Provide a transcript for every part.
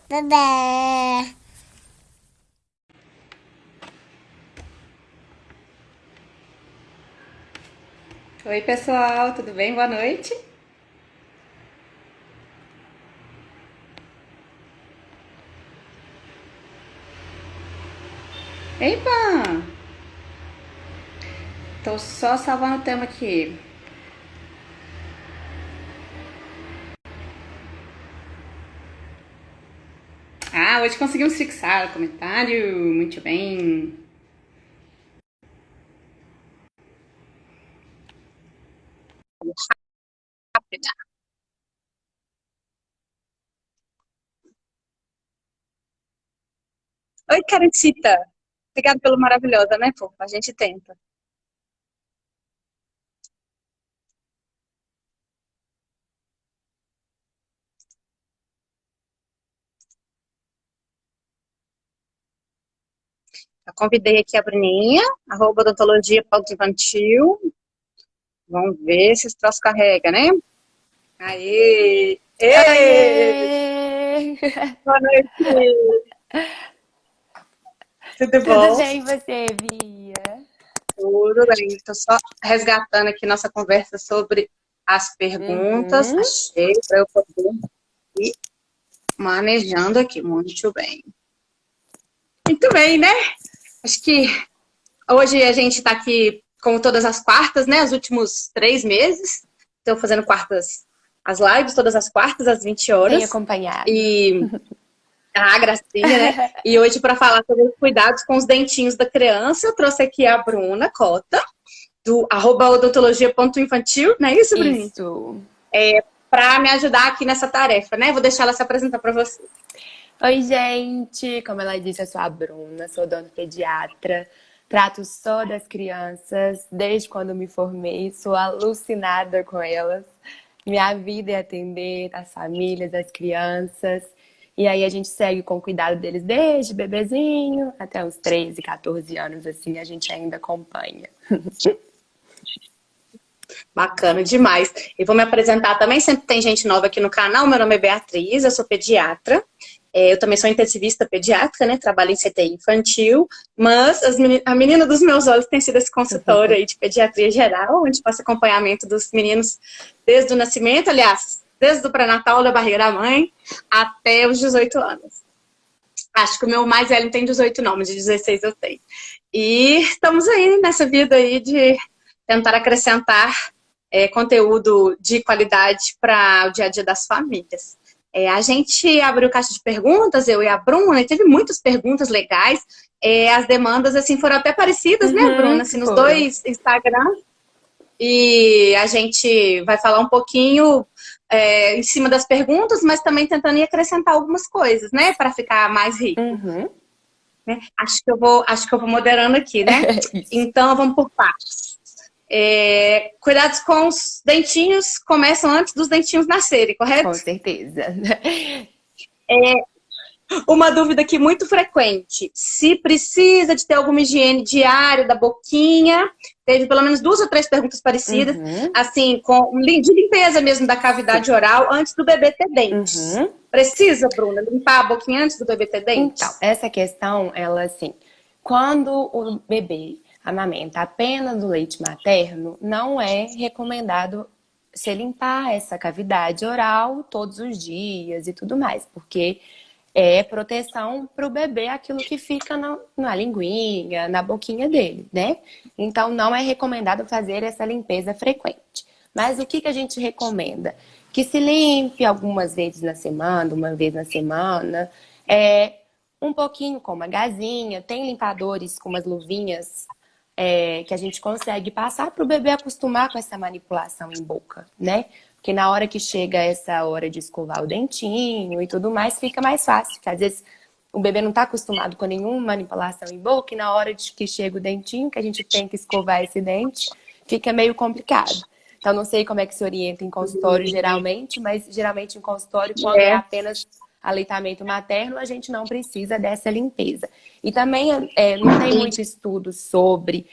Bebê. Oi, pessoal, tudo bem? Boa noite. Ei, Pan! Tô só salvando o tema aqui. Ah, hoje conseguimos fixar o comentário. Muito bem. Oi, Karencita. Obrigada pelo maravilhosa, né, pô? A gente tenta. Eu convidei aqui a Bruninha, arroba odontologia.infantil. Vamos ver se esse troço carrega, né? Aê! Ê! Oiê! Boa noite! Tudo Tudo bom? bem, e você, Bia? Tudo bem. Estou só resgatando aqui nossa conversa sobre as perguntas. Uhum. Achei para eu poder ir manejando aqui. Muito bem. Muito bem, né? Acho que hoje a gente está aqui, como todas as quartas, né? Os últimos 3 meses. Estou fazendo quartas, as lives, todas as quartas, às 20 Tem horas. acompanhado? E. Ah, gracinha, né? E hoje, para falar sobre os cuidados com os dentinhos da criança, eu trouxe aqui a Bruna Cota, do odontologia.infantil, não é isso, Bruninha? Isso. Para me ajudar aqui nessa tarefa, né? Vou deixar ela se apresentar para você. Oi, gente! Como ela disse, eu sou a Bruna, sou odontopediatra. Trato só das crianças desde quando me formei, sou alucinada com elas. Minha vida é atender as famílias, as crianças. E aí a gente segue com o cuidado deles desde bebezinho até uns 13, 14 anos, assim, a gente ainda acompanha. Bacana demais. E vou me apresentar também, sempre tem gente nova aqui no canal. Meu nome é Beatriz, eu sou pediatra. Eu também sou intensivista pediátrica, né? Trabalho em CTI infantil, mas a menina dos meus olhos tem sido esse consultório aí de pediatria geral, onde faço acompanhamento dos meninos desde o nascimento, aliás, desde o pré-natal da barriga da mãe até os 18 anos. Acho que o meu mais velho tem 18 não, mas de 16 eu tenho. E estamos aí nessa vida aí de tentar acrescentar conteúdo de qualidade para o dia a dia das famílias. A gente abriu caixa de perguntas, eu e a Bruna, e teve muitas perguntas legais. As demandas, assim, foram até parecidas, né, Bruna? Assim, nos Foram. dois Instagrams. E a gente vai falar um pouquinho em cima das perguntas, mas também tentando ir acrescentar algumas coisas, né, para ficar mais rico. Uhum. Né? Acho que eu vou moderando aqui, né? Isso. Então, vamos por partes. Cuidados com os dentinhos começam antes dos dentinhos nascerem, Com correto? certeza. Uma dúvida aqui muito frequente: se precisa de ter alguma higiene diária da boquinha. Teve pelo menos 2 ou 3 perguntas parecidas, Uhum. assim, de limpeza mesmo da Sim. cavidade oral antes do bebê ter dentes. Uhum. Precisa, Bruna, limpar a boquinha antes do bebê ter Então, dentes? essa questão, ela assim, quando o bebê amamenta apenas do leite materno, não é recomendado se limpar essa cavidade oral todos os dias e tudo mais, porque é proteção para o bebê aquilo que fica na linguinha, na boquinha dele, né? Então, não é recomendado fazer essa limpeza frequente. Mas o que que a gente recomenda? Que se limpe algumas vezes na semana, uma vez na semana, um pouquinho com uma gazinha, tem limpadores com umas luvinhas que a gente consegue passar para o bebê acostumar com essa manipulação em boca, né? Porque na hora que chega essa hora de escovar o dentinho e tudo mais, fica mais fácil. Porque às vezes o bebê não está acostumado com nenhuma manipulação em boca e na hora de que chega o dentinho, que a gente tem que escovar esse dente, fica meio complicado. Então, não sei como é que se orienta em consultório geralmente, mas geralmente em consultório, quando é É. apenas aleitamento materno, a gente não precisa dessa limpeza. E também não tem muito estudo sobre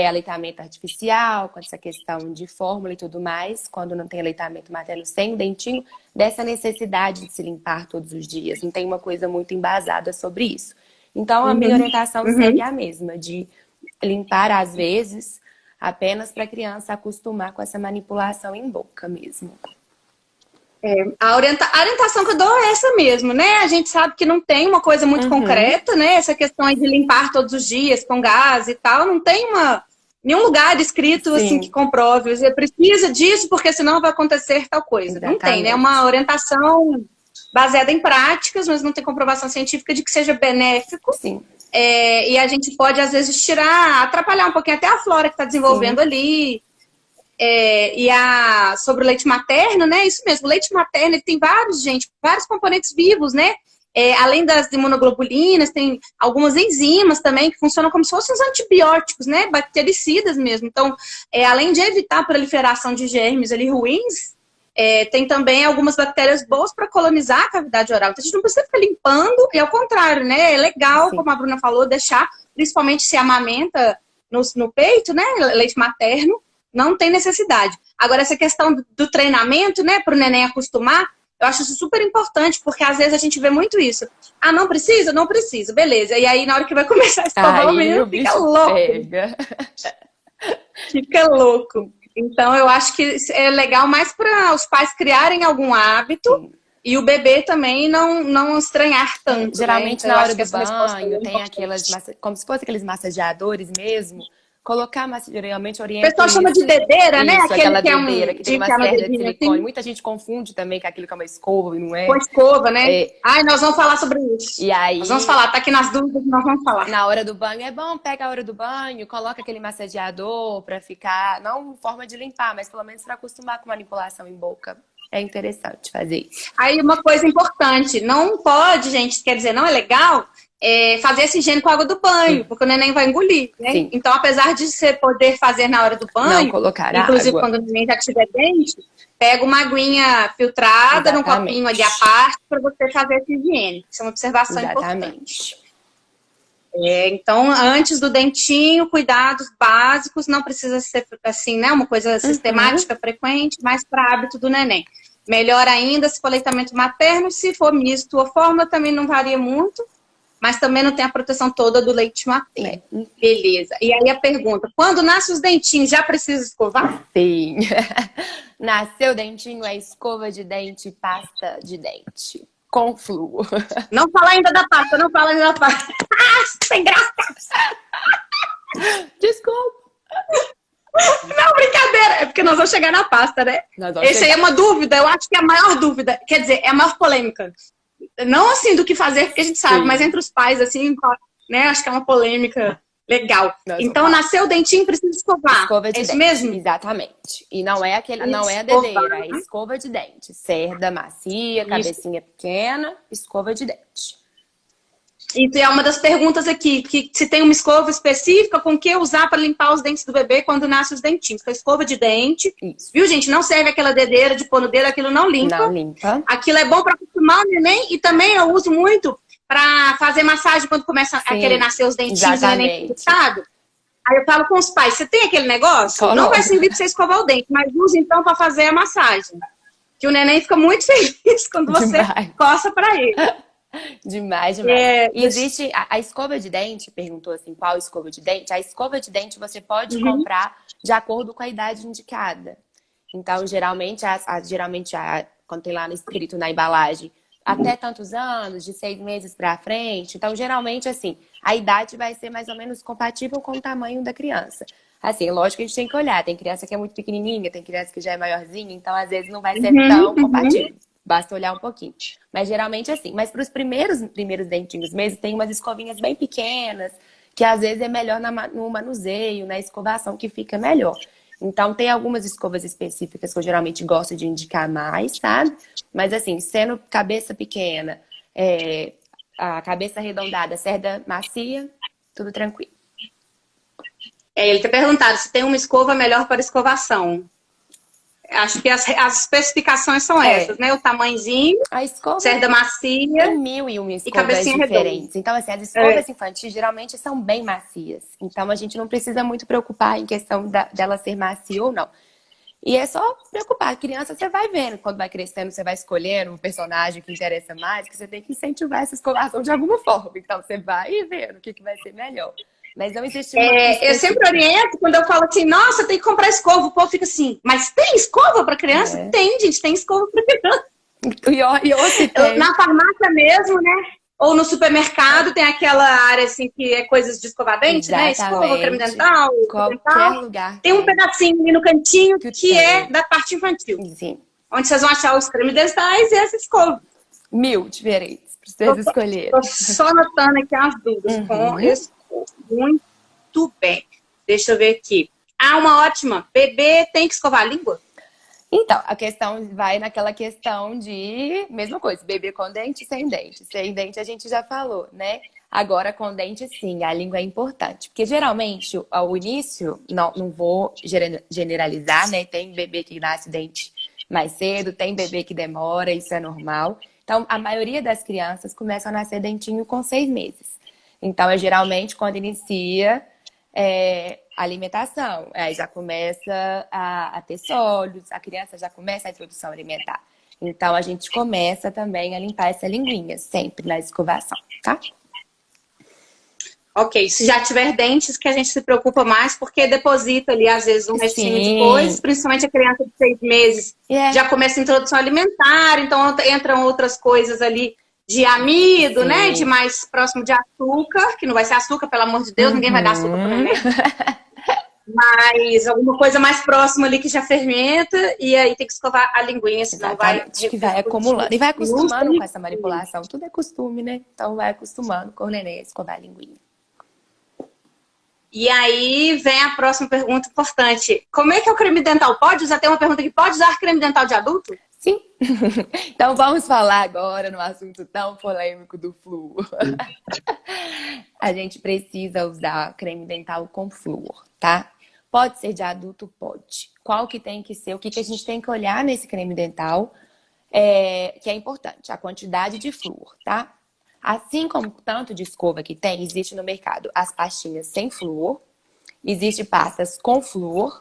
aleitamento artificial, com essa questão de fórmula e tudo mais, quando não tem aleitamento materno sem o dentinho, dessa necessidade de se limpar todos os dias. Não tem uma coisa muito embasada sobre isso. Então, a minha orientação segue a mesma, de limpar às vezes, apenas para a criança acostumar com essa manipulação em boca mesmo. A orientação que eu dou é essa mesmo, né? A gente sabe que não tem uma coisa muito concreta, né? Essa questão aí de limpar todos os dias com gás e tal, não tem nenhum lugar escrito assim que comprove. Você precisa disso porque senão vai acontecer tal coisa. Exatamente. Não tem, né? É uma orientação baseada em práticas, mas não tem comprovação científica de que seja benéfico. Sim. E a gente pode, às vezes, atrapalhar um pouquinho até a flora que está desenvolvendo ali. Sobre o leite materno, né? Isso mesmo, o leite materno ele tem vários componentes vivos, né? Além das imunoglobulinas, tem algumas enzimas também que funcionam como se fossem os antibióticos, né? Bactericidas mesmo. Então, além de evitar a proliferação de germes ali ruins, tem também algumas bactérias boas para colonizar a cavidade oral. Então, a gente não precisa ficar limpando, e ao contrário, né? É legal, como a Bruna falou, deixar, principalmente se amamenta no peito, né? Leite materno. Não tem necessidade. Agora, essa questão do treinamento, né, para o neném acostumar, eu acho isso super importante, porque às vezes a gente vê muito isso. Ah, não precisa? Não precisa, beleza. E aí, na hora que vai começar a escovar, o menino fica louco. Fica louco. Então, eu acho que é legal mais para os pais criarem algum hábito e o bebê também não estranhar tanto. Geralmente, né? Então, na hora do banho, tem aquelas, como se fosse aqueles massageadores mesmo. Colocar, mas geralmente orienta. O pessoal chama de dedeira, né? Aquela dedeira que tem uma cerda de silicone. Assim. Muita gente confunde também com aquilo que é uma escova e não é. Com escova, né? Ai, nós vamos falar sobre isso. E aí, nós vamos falar, tá aqui nas dúvidas, nós vamos falar. Na hora do banho, é bom, pega a hora do banho, coloca aquele massageador pra ficar, não forma de limpar, mas pelo menos pra acostumar com manipulação em boca. É interessante fazer isso. Aí, uma coisa importante, não pode, gente, quer dizer, não é legal fazer essa higiene com a água do banho, porque o neném vai engolir, né? Sim. Então, apesar de você poder fazer na hora do banho, não colocar inclusive água. quando o neném já tiver dente, pega uma aguinha filtrada num copinho ali à parte para você fazer essa higiene. Isso é uma observação importante. Então, antes do dentinho, cuidados básicos, não precisa ser assim, né? Uma coisa sistemática, frequente, mas para hábito do neném. Melhor ainda se for aleitamento materno, se for misto ou fórmula, também não varia muito. Mas também não tem a proteção toda do leite materno. Beleza. E aí a pergunta, quando nasce os dentinhos, já precisa escovar? Sim. Nasceu o dentinho, é escova de dente, pasta de dente. Com flúor. Não fala ainda da pasta, não fala ainda da pasta. Sem graça! Desculpa. Não, brincadeira. É porque nós vamos chegar na pasta, né? Essa aí é uma dúvida, eu acho que é a maior dúvida. Quer dizer, é a maior polêmica. Não assim do que fazer, porque a gente sabe, mas entre os pais, assim, né? Acho que é uma polêmica legal. Então, nasceu o dentinho, precisa escovar. Escova de é isso dente. mesmo? Exatamente. E não é não é a dedeira, é escova de dente. Cerda macia, cabecinha pequena, escova de dente. Isso é uma das perguntas aqui, que se tem uma escova específica, com que usar para limpar os dentes do bebê quando nasce os dentinhos. Então, escova de dente. Isso. Viu, gente? Não serve aquela dedeira de pôr no dedo, aquilo não limpa. Não limpa. Aquilo é bom para acostumar o neném e também eu uso muito para fazer massagem quando começa a querer nascer os dentinhos e o neném fixado. Aí eu falo com os pais, você tem aquele negócio? Não vai servir para você escovar o dente, mas usa então para fazer a massagem. Que o neném fica muito feliz quando você coça para ele. Demais. Existe a escova de dente, perguntou assim, qual escova de dente? A escova de dente você pode comprar de acordo com a idade indicada. Então, geralmente, quando tem lá escrito na embalagem, até tantos anos, de 6 meses pra frente. Então, geralmente, assim, a idade vai ser mais ou menos compatível com o tamanho da criança. Assim, lógico que a gente tem que olhar. Tem criança que é muito pequenininha, tem criança que já é maiorzinha, então, às vezes, não vai ser tão compatível. Basta olhar um pouquinho. Mas geralmente é assim. Mas para os primeiros dentinhos mesmo, tem umas escovinhas bem pequenas, que às vezes é melhor no manuseio, na escovação, que fica melhor. Então tem algumas escovas específicas que eu geralmente gosto de indicar mais, sabe? Mas assim, sendo cabeça pequena, a cabeça arredondada, cerda macia, tudo tranquilo. Ele tem perguntado se tem uma escova melhor para escovação. Acho que as especificações são essas, né? O tamanhozinho, A escova cerda macia tem mil e uma e escovas cabecinha diferentes. redonda. Então, assim, as escovas infantis geralmente são bem macias. Então, a gente não precisa muito preocupar em questão dela ser macia ou não. E é só preocupar. A criança, você vai vendo. Quando vai crescendo, você vai escolhendo um personagem que interessa mais, que você tem que incentivar essa escovação de alguma forma. Então, você vai vendo o que vai ser melhor. Mas não existe uma Eu sempre oriento, quando eu falo assim, nossa, tem que comprar escova, o povo fica assim, mas tem escova para criança? Tem, gente, tem escova para criança. Na farmácia mesmo, né? Ou no supermercado tem aquela área assim que é coisas de escovar dente, né? Escova, creme dental, qualquer lugar. Tem um pedacinho ali no cantinho que é da parte infantil. Sim. Onde vocês vão achar os cremes dentais e essa escova. 1000 diferentes para vocês escolherem. Tô só anotando aqui as dúvidas com escova. Muito bem. Deixa eu ver aqui. Uma ótima. Bebê tem que escovar a língua? Então, a questão vai naquela questão de... Mesma coisa, bebê com dente, sem dente. Sem dente a gente já falou, né? Agora com dente, sim, a língua é importante. Porque geralmente, ao início, não vou generalizar, né? Tem bebê que nasce dente mais cedo, tem bebê que demora, isso é normal. Então, a maioria das crianças começam a nascer dentinho com 6 meses. Então, geralmente quando inicia a alimentação. Aí já começa a ter sólidos, a criança já começa a introdução alimentar. Então, a gente começa também a limpar essa linguinha, sempre na escovação, tá? Ok, se já tiver dentes, que a gente se preocupa mais, porque deposita ali, às vezes, um restinho de coisas, principalmente a criança de 6 meses, já começa a introdução alimentar, então entram outras coisas ali de amido, né? De mais próximo de açúcar, que não vai ser açúcar, pelo amor de Deus, ninguém vai dar açúcar pro neném. Mas alguma coisa mais próxima ali que já fermenta, e aí tem que escovar a linguinha, senão vai acumulando. E vai acostumando com essa manipulação. Tudo é costume, né? Então vai acostumando com o neném a escovar a linguinha. E aí vem a próxima pergunta importante. Como é que é o creme dental? Pode usar? Tem uma pergunta aqui. Pode usar creme dental de adulto? Sim. Então vamos falar agora no assunto tão polêmico do flúor. A gente precisa usar creme dental com flúor, tá? Pode ser de adulto? Pode. Qual que tem que ser? O que a gente tem que olhar nesse creme dental que é importante? A quantidade de flúor, tá? Assim como o tanto de escova que tem, existe no mercado as pastinhas sem flúor, existe pastas com flúor,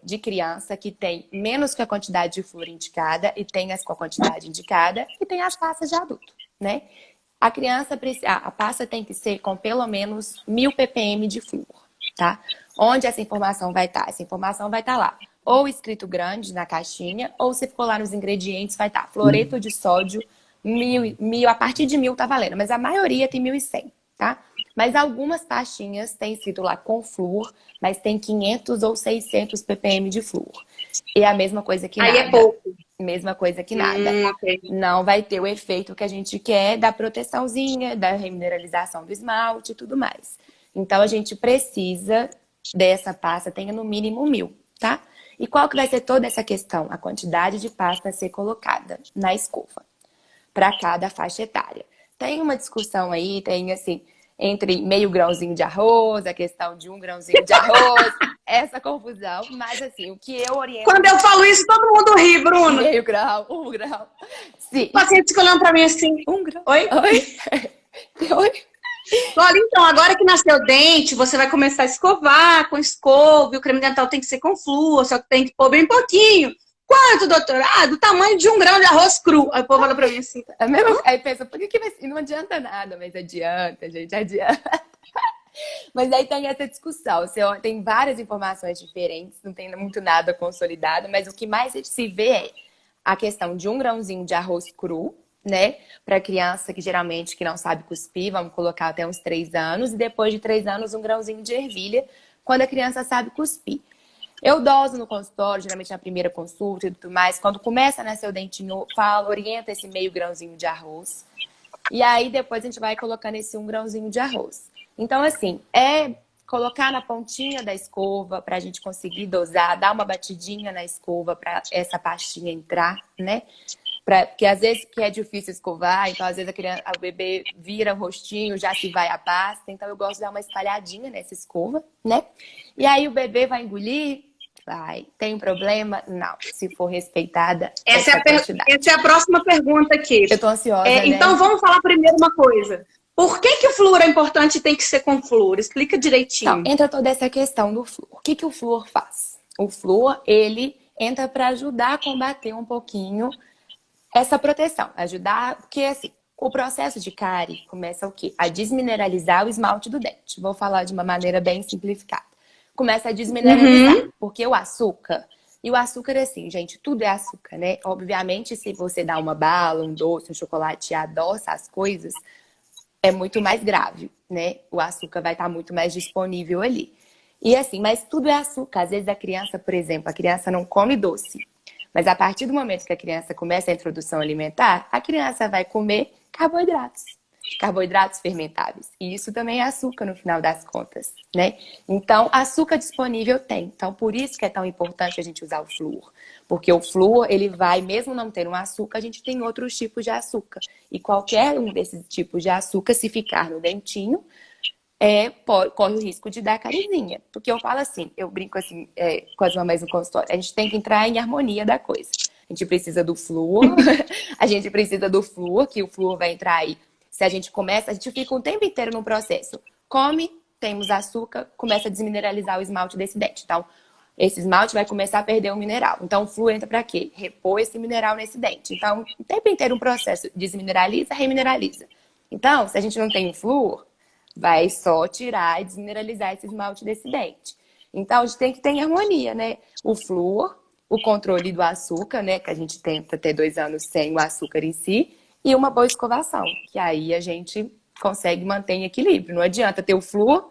de criança que tem menos que a quantidade de flúor indicada e tem as com a quantidade indicada, e tem as pastas de adulto, né? A pasta tem que ser com pelo menos 1000 ppm de flúor, tá? Onde essa informação vai estar? Essa informação vai estar lá, ou escrito grande na caixinha, ou se for lá nos ingredientes vai estar fluoreto de sódio, 1000, a partir de 1000 tá valendo, mas a maioria tem 1100, tá? Mas algumas pastinhas tem escrito lá com flúor, mas tem 500 ou 600 ppm de flúor. E é a mesma coisa que nada. Aí é pouco. Mesma coisa que nada. Okay. Não vai ter o efeito que a gente quer da proteçãozinha, da remineralização do esmalte e tudo mais. Então, a gente precisa dessa pasta, tenha no mínimo 1000, tá? E qual que vai ser toda essa questão? A quantidade de pasta a ser colocada na escova para cada faixa etária. Tem uma discussão aí, tem assim, entre meio grãozinho de arroz, a questão de 1 grãozinho de arroz, essa confusão, mas assim, o que eu oriento... Quando eu falo isso, todo mundo ri, Bruno. Meio grão, 1 grão. Sim. O paciente fica olhando pra mim assim. 1 grão. Oi? Oi? Olha, então, agora que nasceu o dente, você vai começar a escovar com escova, e o creme dental tem que ser com flúor, só que tem que pôr bem pouquinho. Quanto, doutor? Do tamanho de 1 grão de arroz cru. Aí o povo olha pra mim assim. Aí pensa, por que vai ser? Não adianta nada, mas adianta, gente, adianta. Mas aí tem essa discussão. Tem várias informações diferentes, não tem muito nada consolidado, mas o que mais se vê é a questão de 1 grãozinho de arroz cru, né? Para criança que geralmente que não sabe cuspir, vamos colocar até uns 3 anos, e depois de 3 anos, 1 grãozinho de ervilha, quando a criança sabe cuspir. Eu doso no consultório, geralmente na primeira consulta e tudo mais. Quando começa a nascer o dentinho, orienta esse meio grãozinho de arroz. E aí depois a gente vai colocando esse 1 grãozinho de arroz. Então, assim, colocar na pontinha da escova pra gente conseguir dosar, dar uma batidinha na escova pra essa pastinha entrar, né? Porque às vezes que é difícil escovar, então às vezes o bebê vira o rostinho, já se vai a pasta. Então eu gosto de dar uma espalhadinha nessa escova, né? E aí o bebê vai engolir, Vai. Tem problema? Não. Se for respeitada, Essa é quantidade. essa é a próxima pergunta aqui. Eu tô ansiosa, né? Então, vamos falar primeiro uma coisa. Por que o flúor é importante e tem que ser com flúor? Explica direitinho. Então, entra toda essa questão do flúor. O que o flúor faz? O flúor, ele entra para ajudar a combater um pouquinho essa proteção. Ajudar, porque assim, o processo de cárie começa o quê? A desmineralizar o esmalte do dente. Vou falar de uma maneira bem simplificada. Começa a desmineralizar, porque o açúcar... E o açúcar, assim, gente, tudo é açúcar, né? Obviamente, se você dá uma bala, um doce, um chocolate e adoça as coisas, é muito mais grave, né? O açúcar vai estar muito mais disponível ali. E assim, mas tudo é açúcar. Às vezes a criança, por exemplo, a criança não come doce. Mas a partir do momento que a criança começa a introdução alimentar, a criança vai comer carboidratos fermentáveis. E isso também é açúcar no final das contas, né? Então, açúcar disponível tem. Então, por isso que é tão importante a gente usar o flúor. Porque o flúor, ele vai, mesmo não ter um açúcar, a gente tem outros tipos de açúcar. E qualquer um desses tipos de açúcar, se ficar no dentinho, corre o risco de dar carizinha. Porque eu falo assim, eu brinco assim com as mamães no consultório, a gente tem que entrar em harmonia da coisa. A gente precisa do flúor, que o flúor vai entrar aí. Se a gente começa, a gente fica o tempo inteiro no processo. Come, temos açúcar, começa a desmineralizar o esmalte desse dente. Então, esse esmalte vai começar a perder o mineral. Então, o flúor entra para quê? Repor esse mineral nesse dente. Então, o tempo inteiro um processo desmineraliza, remineraliza. Então, se a gente não tem o flúor, vai só tirar e desmineralizar esse esmalte desse dente. Então, a gente tem que ter em harmonia, né? O flúor, o controle do açúcar, né? Que a gente tenta ter 2 anos sem o açúcar em si. E uma boa escovação, que aí a gente consegue manter em equilíbrio. Não adianta ter o flúor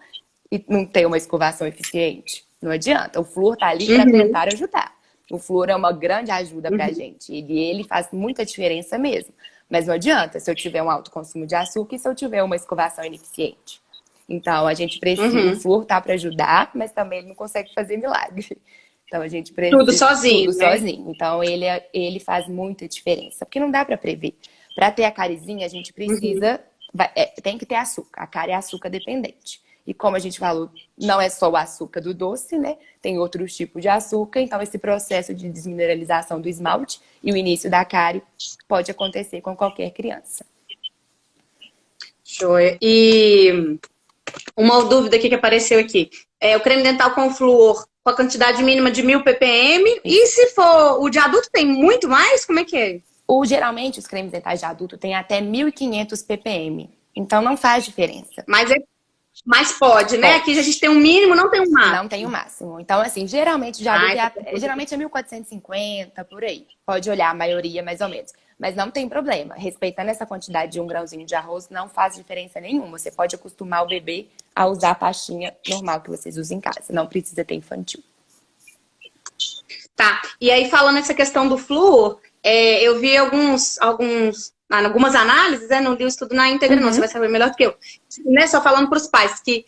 e não ter uma escovação eficiente. Não adianta. O flúor tá ali para tentar ajudar. O flúor é uma grande ajuda pra gente. Ele faz muita diferença mesmo. Mas não adianta se eu tiver um alto consumo de açúcar e se eu tiver uma escovação ineficiente. Então, a gente precisa... O flúor tá para ajudar, mas também ele não consegue fazer milagre. Então, a gente precisa... Tudo sozinho, Tudo né? sozinho. Então, ele faz muita diferença. Porque não dá para prever. Para ter a carizinha, a gente precisa... tem que ter açúcar. A cárie é açúcar dependente. E como a gente falou, não é só o açúcar do doce, né? Tem outros tipos de açúcar. Então, esse processo de desmineralização do esmalte e o início da cárie pode acontecer com qualquer criança. Show. E uma dúvida aqui que apareceu aqui. O creme dental com flúor com a quantidade mínima de 1000 ppm. E se for o de adulto, tem muito mais? Como é que é? Geralmente, os cremes dentais de adulto têm até 1500 ppm. Então, não faz diferença. Mas pode, né? Aqui a gente tem um mínimo, não tem um máximo. Não tem o máximo. Então, assim, geralmente de adulto geralmente é 1450, por aí. Pode olhar a maioria, mais ou menos. Mas não tem problema. Respeitando essa quantidade de 1 grãozinho de arroz, não faz diferença nenhuma. Você pode acostumar o bebê a usar a pastinha normal que vocês usam em casa. Não precisa ter infantil. Tá. E aí, falando essa questão do flúor, eu vi algumas análises, não li o estudo na íntegra, não, você vai saber melhor do que eu. Né, só falando para os pais, que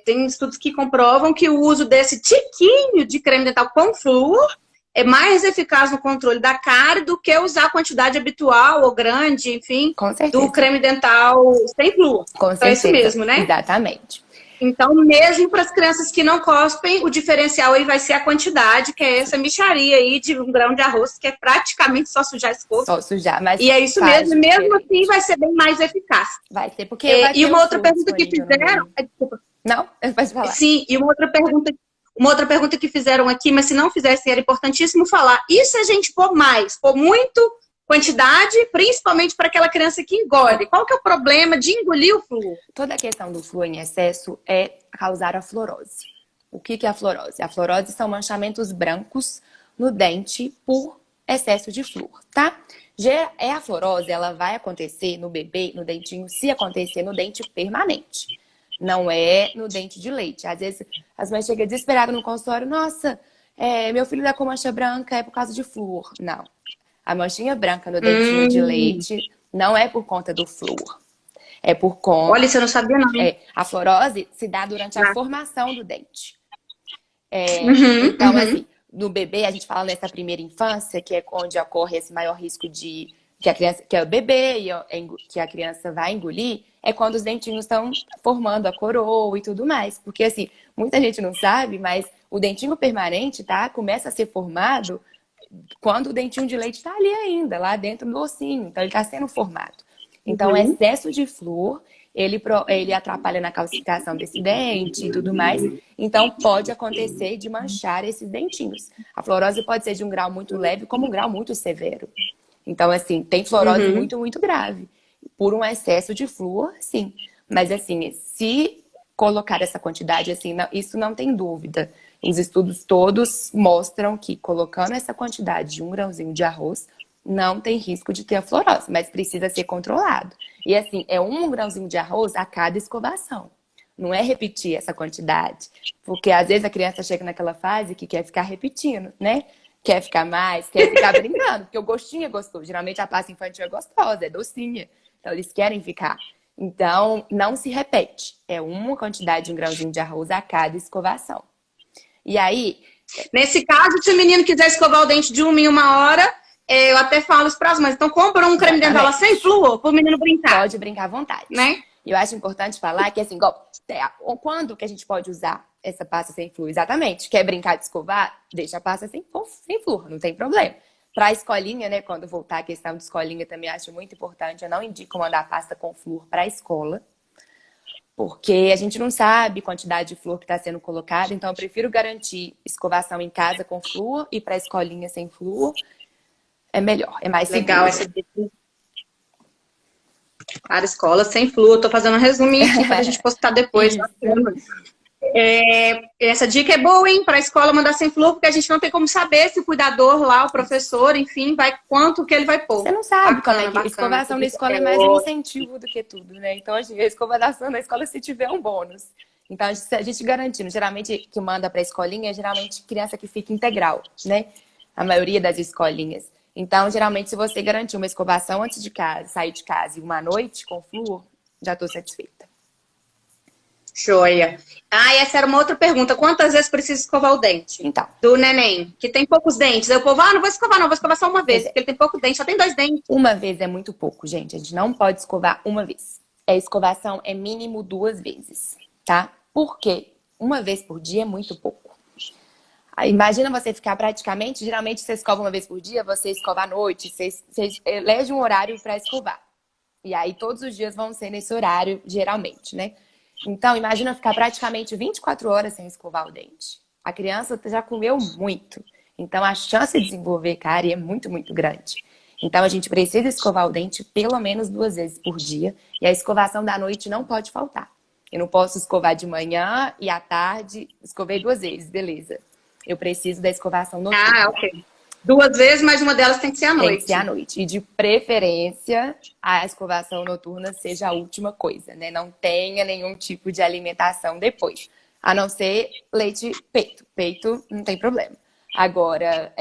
tem estudos que comprovam que o uso desse tiquinho de creme dental com flúor é mais eficaz no controle da cárie do que usar a quantidade habitual ou grande, enfim, do creme dental sem flúor. Com então é isso mesmo, né? Exatamente. Então, mesmo para as crianças que não cospem, o diferencial aí vai ser a quantidade, que é essa mixaria aí de 1 grão de arroz, que é praticamente só sujar a escova. Só sujar, mas e é isso mesmo, mesmo assim vai ser bem mais eficaz. Vai ser, porque e uma outra pergunta que fizeram... Desculpa. Não, pode falar. Sim, e uma outra pergunta que fizeram aqui, mas se não fizessem, era importantíssimo falar. E se a gente pôr muito quantidade, principalmente para aquela criança que engole? Qual que é o problema de engolir o flúor? Toda a questão do flúor em excesso é causar a fluorose. O que é a fluorose? A fluorose são manchamentos brancos no dente por excesso de flúor, tá? A fluorose, ela vai acontecer no bebê, no dentinho, se acontecer no dente permanente. Não é no dente de leite. Às vezes, as mães chegam desesperadas no consultório. Nossa, meu filho tá com mancha branca, é por causa de flúor. Não. A manchinha branca no dentinho de leite não é por conta do flúor. É por conta... Olha, isso eu não sabia não. A fluorose se dá durante a formação do dente. Então, assim, no bebê, a gente fala nessa primeira infância, que é onde ocorre esse maior risco de que a criança, que é o bebê, que a criança vai engolir, é quando os dentinhos estão formando a coroa e tudo mais. Porque, assim, muita gente não sabe, mas o dentinho permanente, tá? Começa a ser formado quando o dentinho de leite está ali ainda, lá dentro do ossinho. Então, ele está sendo formado. Então, o excesso de flúor, ele atrapalha na calcificação desse dente e tudo mais. Então, pode acontecer de manchar esses dentinhos. A fluorose pode ser de um grau muito leve, como um grau muito severo. Então, assim, tem fluorose muito, muito grave. Por um excesso de flúor, sim. Mas, assim, se colocar essa quantidade, assim, isso não tem dúvida. Os estudos todos mostram que colocando essa quantidade de 1 grãozinho de arroz, não tem risco de ter a fluorose, mas precisa ser controlado. E, assim, é 1 grãozinho de arroz a cada escovação. Não é repetir essa quantidade. Porque, às vezes, a criança chega naquela fase que quer ficar repetindo, né? Quer ficar mais, quer ficar brincando, porque o gostinho é gostoso. Geralmente a pasta infantil é gostosa, é docinha. Então eles querem ficar. Então não se repete. É uma quantidade de 1 grãozinho de arroz a cada escovação. E aí... Nesse caso, se o menino quiser escovar o dente de 1 em 1 hora, eu até falo isso para os mães. Então compra um creme dental sem flúor para o menino brincar. Pode brincar à vontade. Né? Eu acho importante falar que, assim, quando que a gente pode usar essa pasta sem flúor? Exatamente. Quer brincar de escovar? Deixa a pasta sem flúor, não tem problema. Para a escolinha, né? Quando voltar a questão de escolinha, também acho muito importante. Eu não indico mandar pasta com flúor para a escola, porque a gente não sabe a quantidade de flúor que está sendo colocada. Então, eu prefiro garantir escovação em casa com flúor e para a escolinha sem flúor. É melhor, é mais legal seguro. essa dica. Para escola sem flúor. Tô fazendo um resuminho aqui para a gente postar depois. Essa dica é boa, hein? Para a escola mandar sem flúor, porque a gente não tem como saber se o cuidador lá, o professor, enfim, quanto que ele vai pôr. Você não sabe bacana, como é que a escovação da escola é mais um incentivo do que tudo, né? Então, a escovação da escola, se tiver, é um bônus. Então, a gente garantindo, geralmente, que manda para a escolinha é geralmente criança que fica integral, né? A maioria das escolinhas. Então, geralmente, se você garantir uma escovação antes de casa, sair de casa e uma noite com flúor, já estou satisfeita. Joia. Essa era uma outra pergunta. Quantas vezes precisa escovar o dente? Então. Do neném, que tem poucos dentes. Aí o povo, não vou escovar, não, vou escovar só uma vez, porque ele tem pouco dente, só tem 2 dentes. Uma vez é muito pouco, gente. A gente não pode escovar uma vez. A escovação é mínimo 2 vezes, tá? Por quê? 1 vez por dia é muito pouco. Imagina você ficar praticamente, geralmente você escova 1 vez por dia, você escova à noite, você elege um horário para escovar. E aí todos os dias vão ser nesse horário, geralmente, né? Então, imagina ficar praticamente 24 horas sem escovar o dente. A criança já comeu muito. Então, a chance de desenvolver cárie é muito, muito grande. Então, a gente precisa escovar o dente pelo menos 2 vezes por dia. E a escovação da noite não pode faltar. Eu não posso escovar de manhã e à tarde. Escovei 2 vezes, beleza. Eu preciso da escovação noturna. Ok. 2 vezes, mas uma delas tem que ser à noite. Tem que ser à noite. E de preferência, a escovação noturna seja a última coisa, né? Não tenha nenhum tipo de alimentação depois. A não ser leite peito. Peito não tem problema. Agora,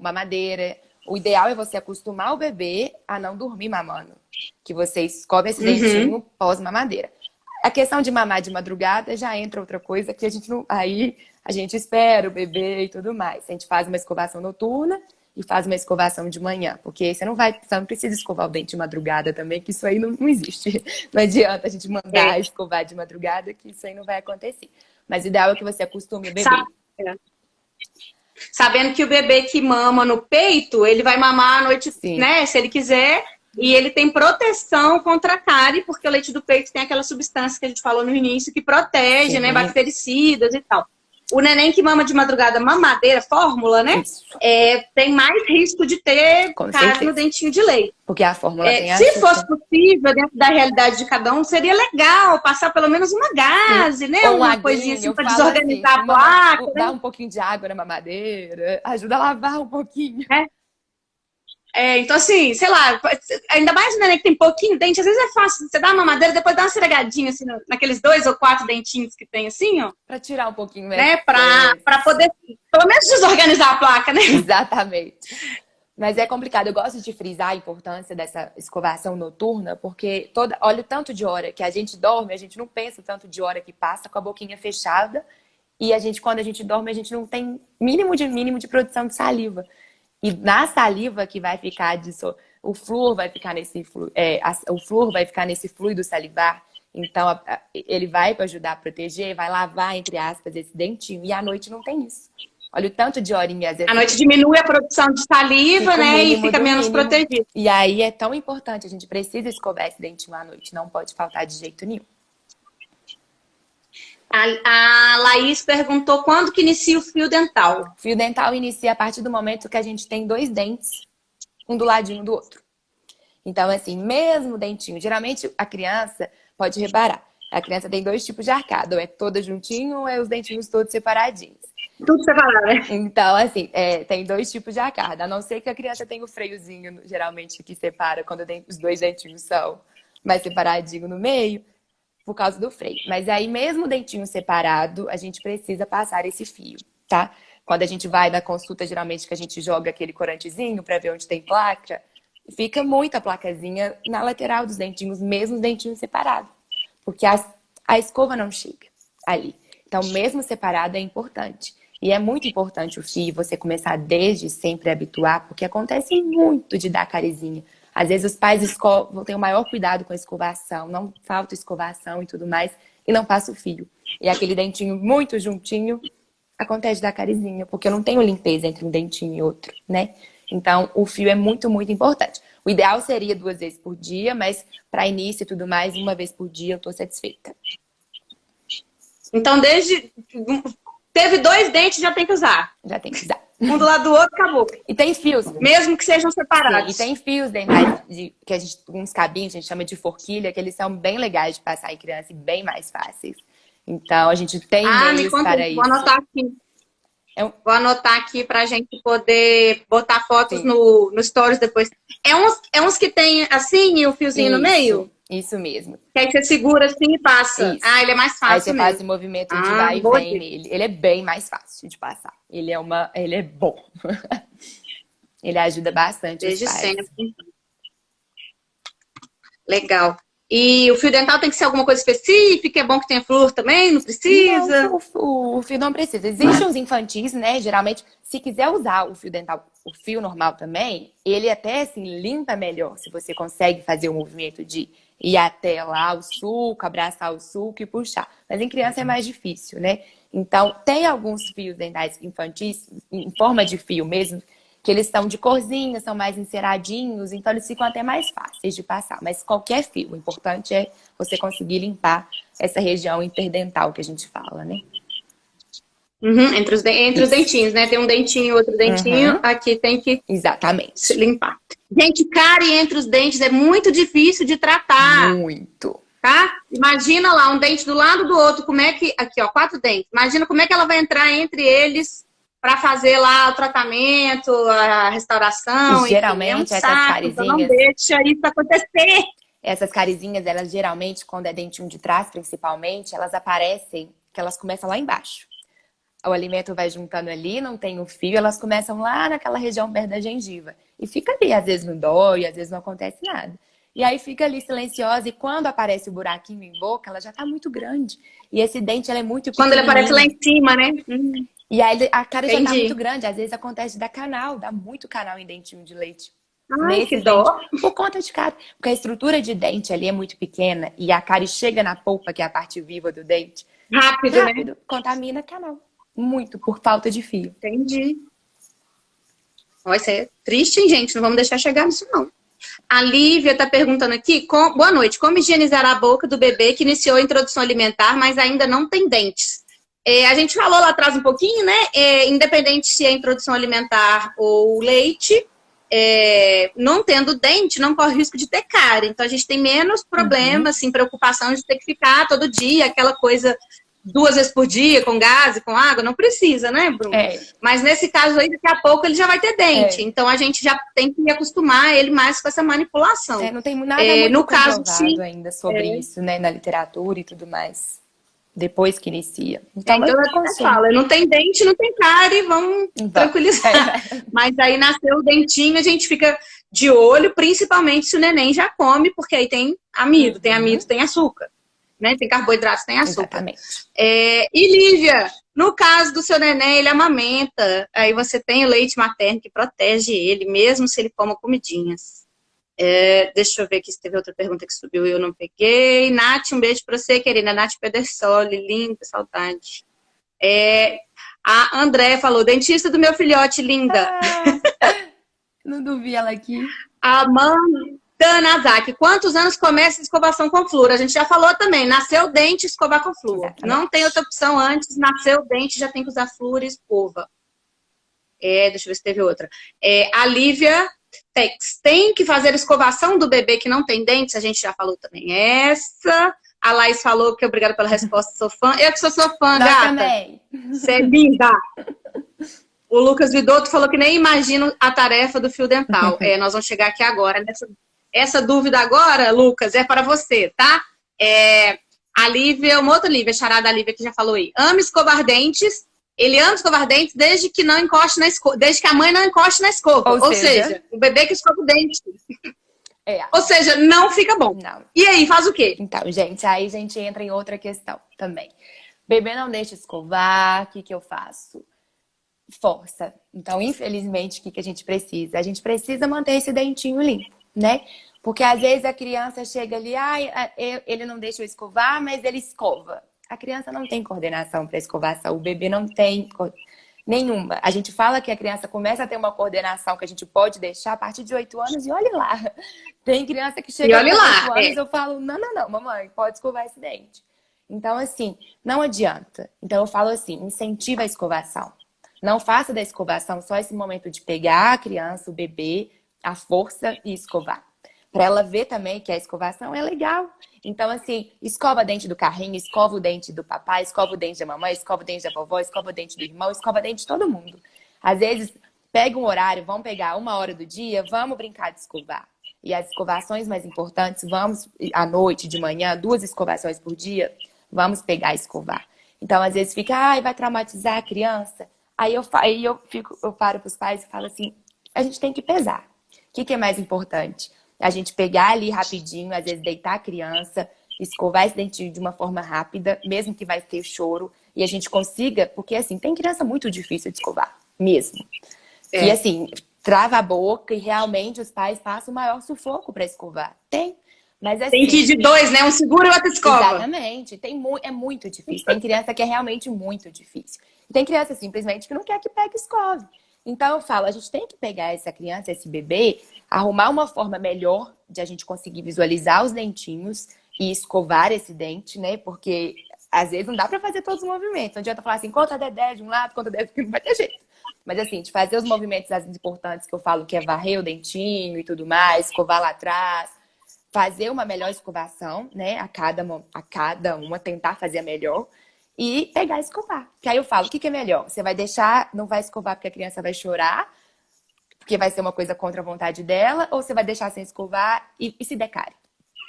mamadeira. O ideal é você acostumar o bebê a não dormir mamando. Que você escove esse dentinho pós-mamadeira. A questão de mamar de madrugada já entra outra coisa que a gente não... Aí a gente espera o bebê e tudo mais. A gente faz uma escovação noturna e faz uma escovação de manhã. Porque você não precisa escovar o dente de madrugada também, que isso aí não existe. Não adianta a gente mandar escovar de madrugada, que isso aí não vai acontecer. Mas o ideal é que você acostume o bebê. Sabendo que o bebê que mama no peito, ele vai mamar à noite, né? Se ele quiser... E ele tem proteção contra a cárie, porque o leite do peito tem aquela substância que a gente falou no início, que protege, né, bactericidas e tal. O neném que mama de madrugada, mamadeira, fórmula, né? Tem mais risco de ter cárie no dentinho de leite. Porque a fórmula tem se fosse possível, dentro da realidade de cada um, seria legal passar pelo menos uma gaze, né? Ou uma coisinha assim para desorganizar a placa. Dá um pouquinho de água na mamadeira, ajuda a lavar um pouquinho. Então assim, sei lá, ainda mais o neném que tem pouquinho dente, às vezes é fácil, você dá uma mamadeira, depois dá uma esfregadinha assim, naqueles 2 ou 4 dentinhos que tem assim, ó. Pra tirar um pouquinho né? Pra poder, pelo menos desorganizar a placa, né? Exatamente. Mas é complicado, eu gosto de frisar a importância dessa escovação noturna, porque olha o tanto de hora que a gente dorme, a gente não pensa o tanto de hora que passa com a boquinha fechada, e quando a gente dorme, a gente não tem mínimo de produção de saliva. E na saliva que vai ficar o flúor vai ficar o flúor vai ficar nesse fluido salivar. Então, ele vai para ajudar a proteger, vai lavar, entre aspas, esse dentinho. E à noite não tem isso. Olha o tanto de horinha, às vezes. À noite diminui a produção de saliva, né? E fica menos protegido. E aí é tão importante, a gente precisa escovar esse dentinho à noite. Não pode faltar de jeito nenhum. A Laís perguntou quando que inicia o fio dental. O fio dental inicia a partir do momento que a gente tem 2 dentes, um do ladinho do outro. Então, assim, mesmo dentinho. Geralmente, a criança, pode reparar, a criança tem 2 tipos de arcada. Ou é toda juntinho, ou é os dentinhos todos separadinhos. Tudo separado, né? Então, assim, tem 2 tipos de arcada. A não ser que a criança tenha o freiozinho, geralmente, que separa quando os 2 dentinhos são mais separadinhos no meio, por causa do freio. Mas aí, mesmo o dentinho separado, a gente precisa passar esse fio, tá? Quando a gente vai na consulta, geralmente, que a gente joga aquele corantezinho pra ver onde tem placa, fica muita placazinha na lateral dos dentinhos, mesmo os dentinhos separados. Porque a escova não chega ali. Então, mesmo separado é importante. E é muito importante o fio, você começar desde sempre a habituar, porque acontece muito de dar carizinha. Às vezes os pais vão ter o maior cuidado com a escovação, não falta escovação e tudo mais, e não passa o fio. E aquele dentinho muito juntinho, acontece de dar carizinha, porque eu não tenho limpeza entre um dentinho e outro, né? Então, o fio é muito, muito importante. O ideal seria 2 vezes por dia, mas para início e tudo mais, 1 vez por dia eu tô satisfeita. Então, teve 2 dentes, já tem que usar. Já tem que usar. Um do lado do outro, acabou. E tem fios. Mesmo que sejam separados. Sim, e tem fios dentais, que uns cabinhos, a gente chama de forquilha, que eles são bem legais de passar em criança e bem mais fáceis. Então, a gente tem meios para isso. Vou anotar aqui. Vou anotar aqui pra gente poder botar fotos no Stories depois. É uns que tem assim, o fiozinho no meio? Isso mesmo. Que aí você segura assim e passa. Isso. Ele é mais fácil. Aí você faz o movimento de vai e vem nele. Ele é bem mais fácil de passar. Ele é bom. Ele ajuda bastante. Desde sempre. Legal. E o fio dental tem que ser alguma coisa específica? É bom que tenha flúor também? Não precisa? Não, o fio não precisa. Existem uns infantis, né? Geralmente, se quiser usar o fio dental, o fio normal também, ele até assim limpa melhor. Se você consegue fazer o movimento de ir até lá o sulco, abraçar o sulco e puxar. Mas em criança é mais difícil, né? Então, tem alguns fios dentais infantis, em forma de fio mesmo, que eles estão de corzinha, são mais enceradinhos, então eles ficam até mais fáceis de passar. Mas qualquer fio, o importante é você conseguir limpar essa região interdental que a gente fala, né? Entre os dentinhos, né? Tem um dentinho, outro dentinho, aqui tem que exatamente limpar. Gente, cárie entre os dentes é muito difícil de tratar. Muito. Tá? Imagina lá, um dente do lado do outro, como é que... Aqui, ó, 4 dentes. Imagina como é que ela vai entrar entre eles para fazer lá o tratamento, a restauração. E geralmente essas carizinhas... Então não deixa isso acontecer. Essas carizinhas, elas geralmente, quando é dentinho de trás, principalmente, elas aparecem, que elas começam lá embaixo. O alimento vai juntando ali, não tem o fio, elas começam lá naquela região perto da gengiva. E fica ali, às vezes não dói, às vezes não acontece nada. E aí fica ali silenciosa e quando aparece o buraquinho em boca, ela já tá muito grande. E esse dente, ela é muito pequenininho. Quando ele aparece lá em cima, né? E aí a cara já tá muito grande. Às vezes acontece de dar canal, dá muito canal em dentinho de leite. Ai, que dó. Por conta de cárie. Porque a estrutura de dente ali é muito pequena e a cárie chega na polpa, que é a parte viva do dente. Rápido, né? Contamina canal. Muito, por falta de fio. Entendi. Ó, isso é triste, hein, gente? Não vamos deixar chegar nisso, não. A Lívia está perguntando aqui, boa noite, como higienizar a boca do bebê que iniciou a introdução alimentar, mas ainda não tem dentes? A gente falou lá atrás um pouquinho, né? Independente se é introdução alimentar ou leite, não tendo dente, não corre risco de ter cárie. Então, a gente tem menos problema, assim, preocupação de ter que ficar todo dia, aquela coisa 2 vezes por dia, com gás e com água, não precisa, né, Bruno? Mas nesse caso aí, daqui a pouco ele já vai ter dente. Então a gente já tem que acostumar ele mais com essa manipulação. Não tem nada muito no caso ainda sobre isso, né, na literatura e tudo mais. Depois que inicia. Então eu falo, não tem dente, não tem cárie, vamos tranquilizar. Mas aí nasceu o dentinho, a gente fica de olho, principalmente se o neném já come, porque aí tem amido, tem açúcar. Né? Tem carboidratos, tem açúcar. Exatamente. E Lívia, no caso do seu neném, ele amamenta, aí você tem o leite materno que protege ele, mesmo se ele coma comidinhas. Deixa eu ver aqui se teve outra pergunta que subiu e eu não peguei. Nath, um beijo pra você, querida. Nath Pedersoli, linda, saudade. A André falou, dentista do meu filhote, linda. Não duvi ela aqui. A Amanda Nazaki, quantos anos começa a escovação com flúor? A gente já falou também, nasceu o dente, escovar com flúor. Exatamente. Não tem outra opção antes, nasceu o dente, já tem que usar flúor e escova. Deixa eu ver se teve outra. A Lívia Tex, tem que fazer escovação do bebê que não tem dentes? A gente já falou também essa. A Laís falou que obrigada pela resposta, sou fã. Eu que sou fã, Nós gata. também. Você é linda. O Lucas Vidotto falou que nem imagina a tarefa do fio dental. Nós vamos chegar aqui agora. Essa dúvida agora, Lucas, é para você, tá? A Lívia, uma outra Lívia, charada da Lívia que já falou aí. Ama escovar dentes. Ele ama escovar dentes desde que não encoste na escova, desde que a mãe não encoste na escova. Ou seja, o bebê que escova o dente. Ou seja, não fica bom. Não. E aí, faz o quê? Então, gente, aí a gente entra em outra questão também. Bebê não deixa escovar, o que eu faço? Força. Então, infelizmente, o que a gente precisa? A gente precisa manter esse dentinho limpo, né? Porque às vezes a criança chega ali, ele não deixa eu escovar, mas ele escova. A criança não tem coordenação para escovação, o bebê não tem nenhuma. A gente fala que a criança começa a ter uma coordenação que a gente pode deixar a partir de 8 anos e olhe lá. Tem criança que chega com 8 anos e eu falo, não, mamãe, pode escovar esse dente. Então, assim, não adianta. Então, eu falo assim, incentiva a escovação. Não faça da escovação só esse momento de pegar a criança, o bebê, a força e escovar. Para ela ver também que a escovação é legal. Então, assim, escova o dente do carrinho, escova o dente do papai, escova o dente da mamãe, escova o dente da vovó, escova o dente do irmão, escova o dente de todo mundo. Às vezes, pega um horário, vamos pegar 1 hora do dia, vamos brincar de escovar. E as escovações mais importantes, vamos à noite, de manhã, 2 escovações por dia, vamos pegar e escovar. Então, às vezes fica, vai traumatizar a criança. Aí eu paro para os pais e falo assim, a gente tem que pesar. O que é mais importante? A gente pegar ali rapidinho, às vezes deitar a criança, escovar esse dentinho de uma forma rápida, mesmo que vai ter choro, e a gente consiga, porque assim, tem criança muito difícil de escovar, mesmo. E assim, trava a boca e realmente os pais passam o maior sufoco para escovar. Tem. Mas, assim, tem que ir de 2, né? Um segura e o outro escova. Exatamente. É muito difícil. Tem criança que é realmente muito difícil. E tem criança simplesmente que não quer que pegue e escove. Então eu falo, a gente tem que pegar essa criança, esse bebê, arrumar uma forma melhor de a gente conseguir visualizar os dentinhos e escovar esse dente, né? Porque às vezes não dá pra fazer todos os movimentos. Não adianta falar assim, conta Dedé de um lado, conta Dedé, porque não vai ter jeito. Mas assim, de fazer os movimentos as importantes que eu falo, que é varrer o dentinho e tudo mais, escovar lá atrás, fazer uma melhor escovação, né? A cada uma, tentar fazer a melhor. E pegar e escovar. Que aí eu falo, o que é melhor? Você vai deixar, não vai escovar porque a criança vai chorar, porque vai ser uma coisa contra a vontade dela, ou você vai deixar sem escovar e se der cárie?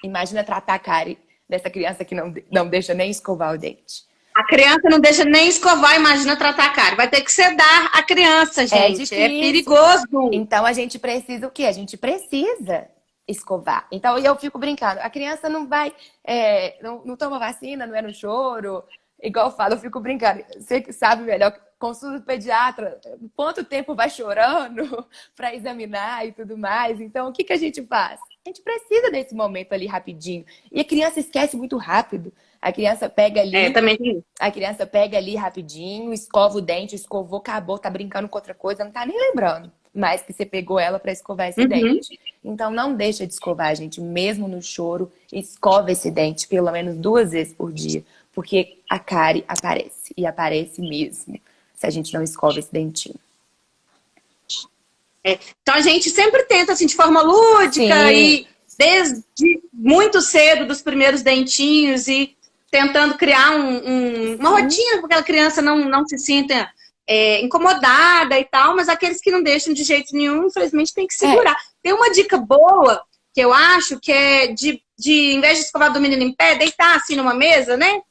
Imagina tratar a cárie dessa criança que não deixa nem escovar o dente. A criança não deixa nem escovar, imagina tratar a cárie. Vai ter que sedar a criança, gente. É perigoso. Então a gente precisa o quê? A gente precisa escovar. Então eu fico brincando, a criança não vai, não toma vacina, não é no choro. Igual eu falo, eu fico brincando. Você que sabe melhor, consulta do pediatra, quanto tempo vai chorando para examinar e tudo mais. Então, o que a gente faz? A gente precisa desse momento ali rapidinho. E a criança esquece muito rápido. A criança pega ali. Também. A criança pega ali rapidinho, escova o dente, escovou, acabou, tá brincando com outra coisa, não tá nem lembrando. Mas que você pegou ela para escovar esse dente. Então, não deixa de escovar, gente. Mesmo no choro, escova esse dente pelo menos 2 vezes por dia. Porque a cárie aparece. E aparece mesmo. Se a gente não escova esse dentinho. Então a gente sempre tenta, assim, de forma lúdica. Sim. E desde muito cedo, dos primeiros dentinhos. E tentando criar uma rotina para que aquela criança não se sinta incomodada e tal. Mas aqueles que não deixam de jeito nenhum, infelizmente, tem que segurar. Tem uma dica boa que eu acho que é em vez de escovar do menino em pé, deitar assim numa mesa, né?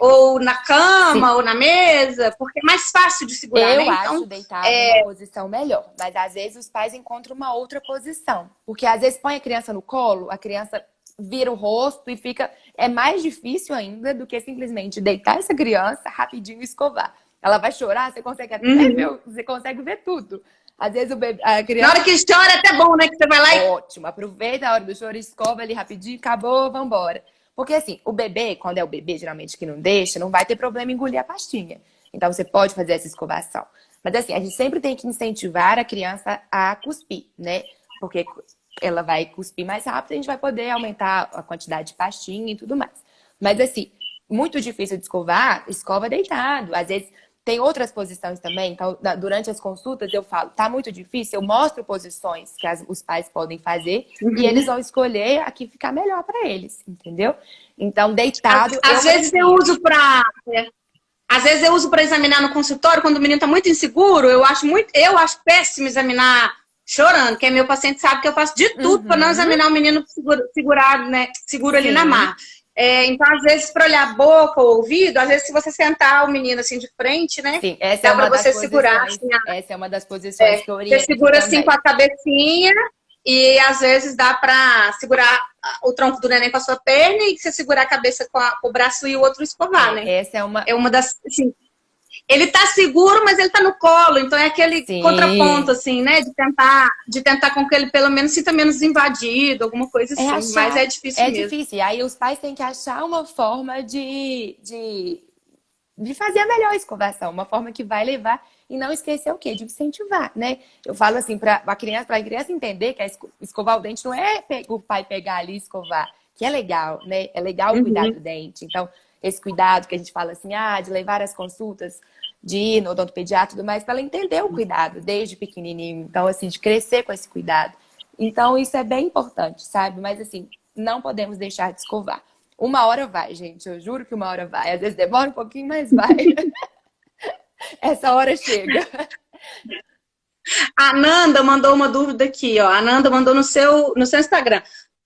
Ou na cama, sim, ou na mesa, porque é mais fácil de segurar, eu né? acho Então, deitado numa posição melhor, mas às vezes os pais encontram uma outra posição. Porque às vezes põe a criança no colo, a criança vira o rosto e fica... É mais difícil ainda do que simplesmente deitar essa criança rapidinho e escovar. Ela vai chorar, você consegue até ver, você consegue ver tudo. Às vezes a Na criança... hora que chora é até bom, né? Que você vai lá e... Ótimo, aproveita a hora do choro, escova ali rapidinho, acabou, vambora. Porque assim, o bebê, quando é o bebê geralmente que não deixa, não vai ter problema em engolir a pastinha. Então você pode fazer essa escovação. Mas assim, a gente sempre tem que incentivar a criança a cuspir, né? Porque ela vai cuspir mais rápido, a gente vai poder aumentar a quantidade de pastinha e tudo mais. Mas assim, muito difícil de escovar, escova deitado. Às vezes tem outras posições também. Então, durante as consultas eu falo, tá muito difícil, eu mostro posições que os pais podem fazer e eles vão escolher a que ficar melhor para eles, entendeu? Então, deitado. Às vezes eu uso para... Às vezes eu uso para examinar no consultório, quando o menino está muito inseguro, eu acho péssimo examinar chorando, que meu paciente sabe que eu faço de tudo para não examinar o menino segurado, né? Seguro ali na mar. Então, às vezes, para olhar a boca ou o ouvido, às vezes, se você sentar o menino assim de frente, né? Sim, essa dá é uma para você das segurar. posições. Assim, essa é uma das posições que eu oriento. Você segura também. assim com a cabecinha e às vezes dá para segurar o tronco do neném com a sua perna e você segurar a cabeça com o braço e o outro escovar, né? Essa é uma... É uma das... Assim, ele tá seguro, mas ele tá no colo, então é aquele contraponto, assim, né? De tentar com que ele pelo menos sinta menos invadido, alguma coisa assim. Mas é difícil mesmo. É difícil. E aí os pais têm que achar uma forma de fazer a melhor escovação, uma forma que vai levar e não esquecer o quê? De incentivar, né? Eu falo assim, para a criança entender que escovar o dente não é o pai pegar ali e escovar, que é legal, né? É legal cuidar do dente. Então, esse cuidado que a gente fala assim, de levar as consultas de ir no odontopediatra e tudo mais, para ela entender o cuidado desde pequenininho. Então, assim, de crescer com esse cuidado. Então, isso é bem importante, sabe? Mas, assim, não podemos deixar de escovar. Uma hora vai, gente. Eu juro que uma hora vai. Às vezes demora um pouquinho, mas vai. Essa hora chega. A Nanda mandou uma dúvida aqui, ó. A Nanda mandou no seu Instagram.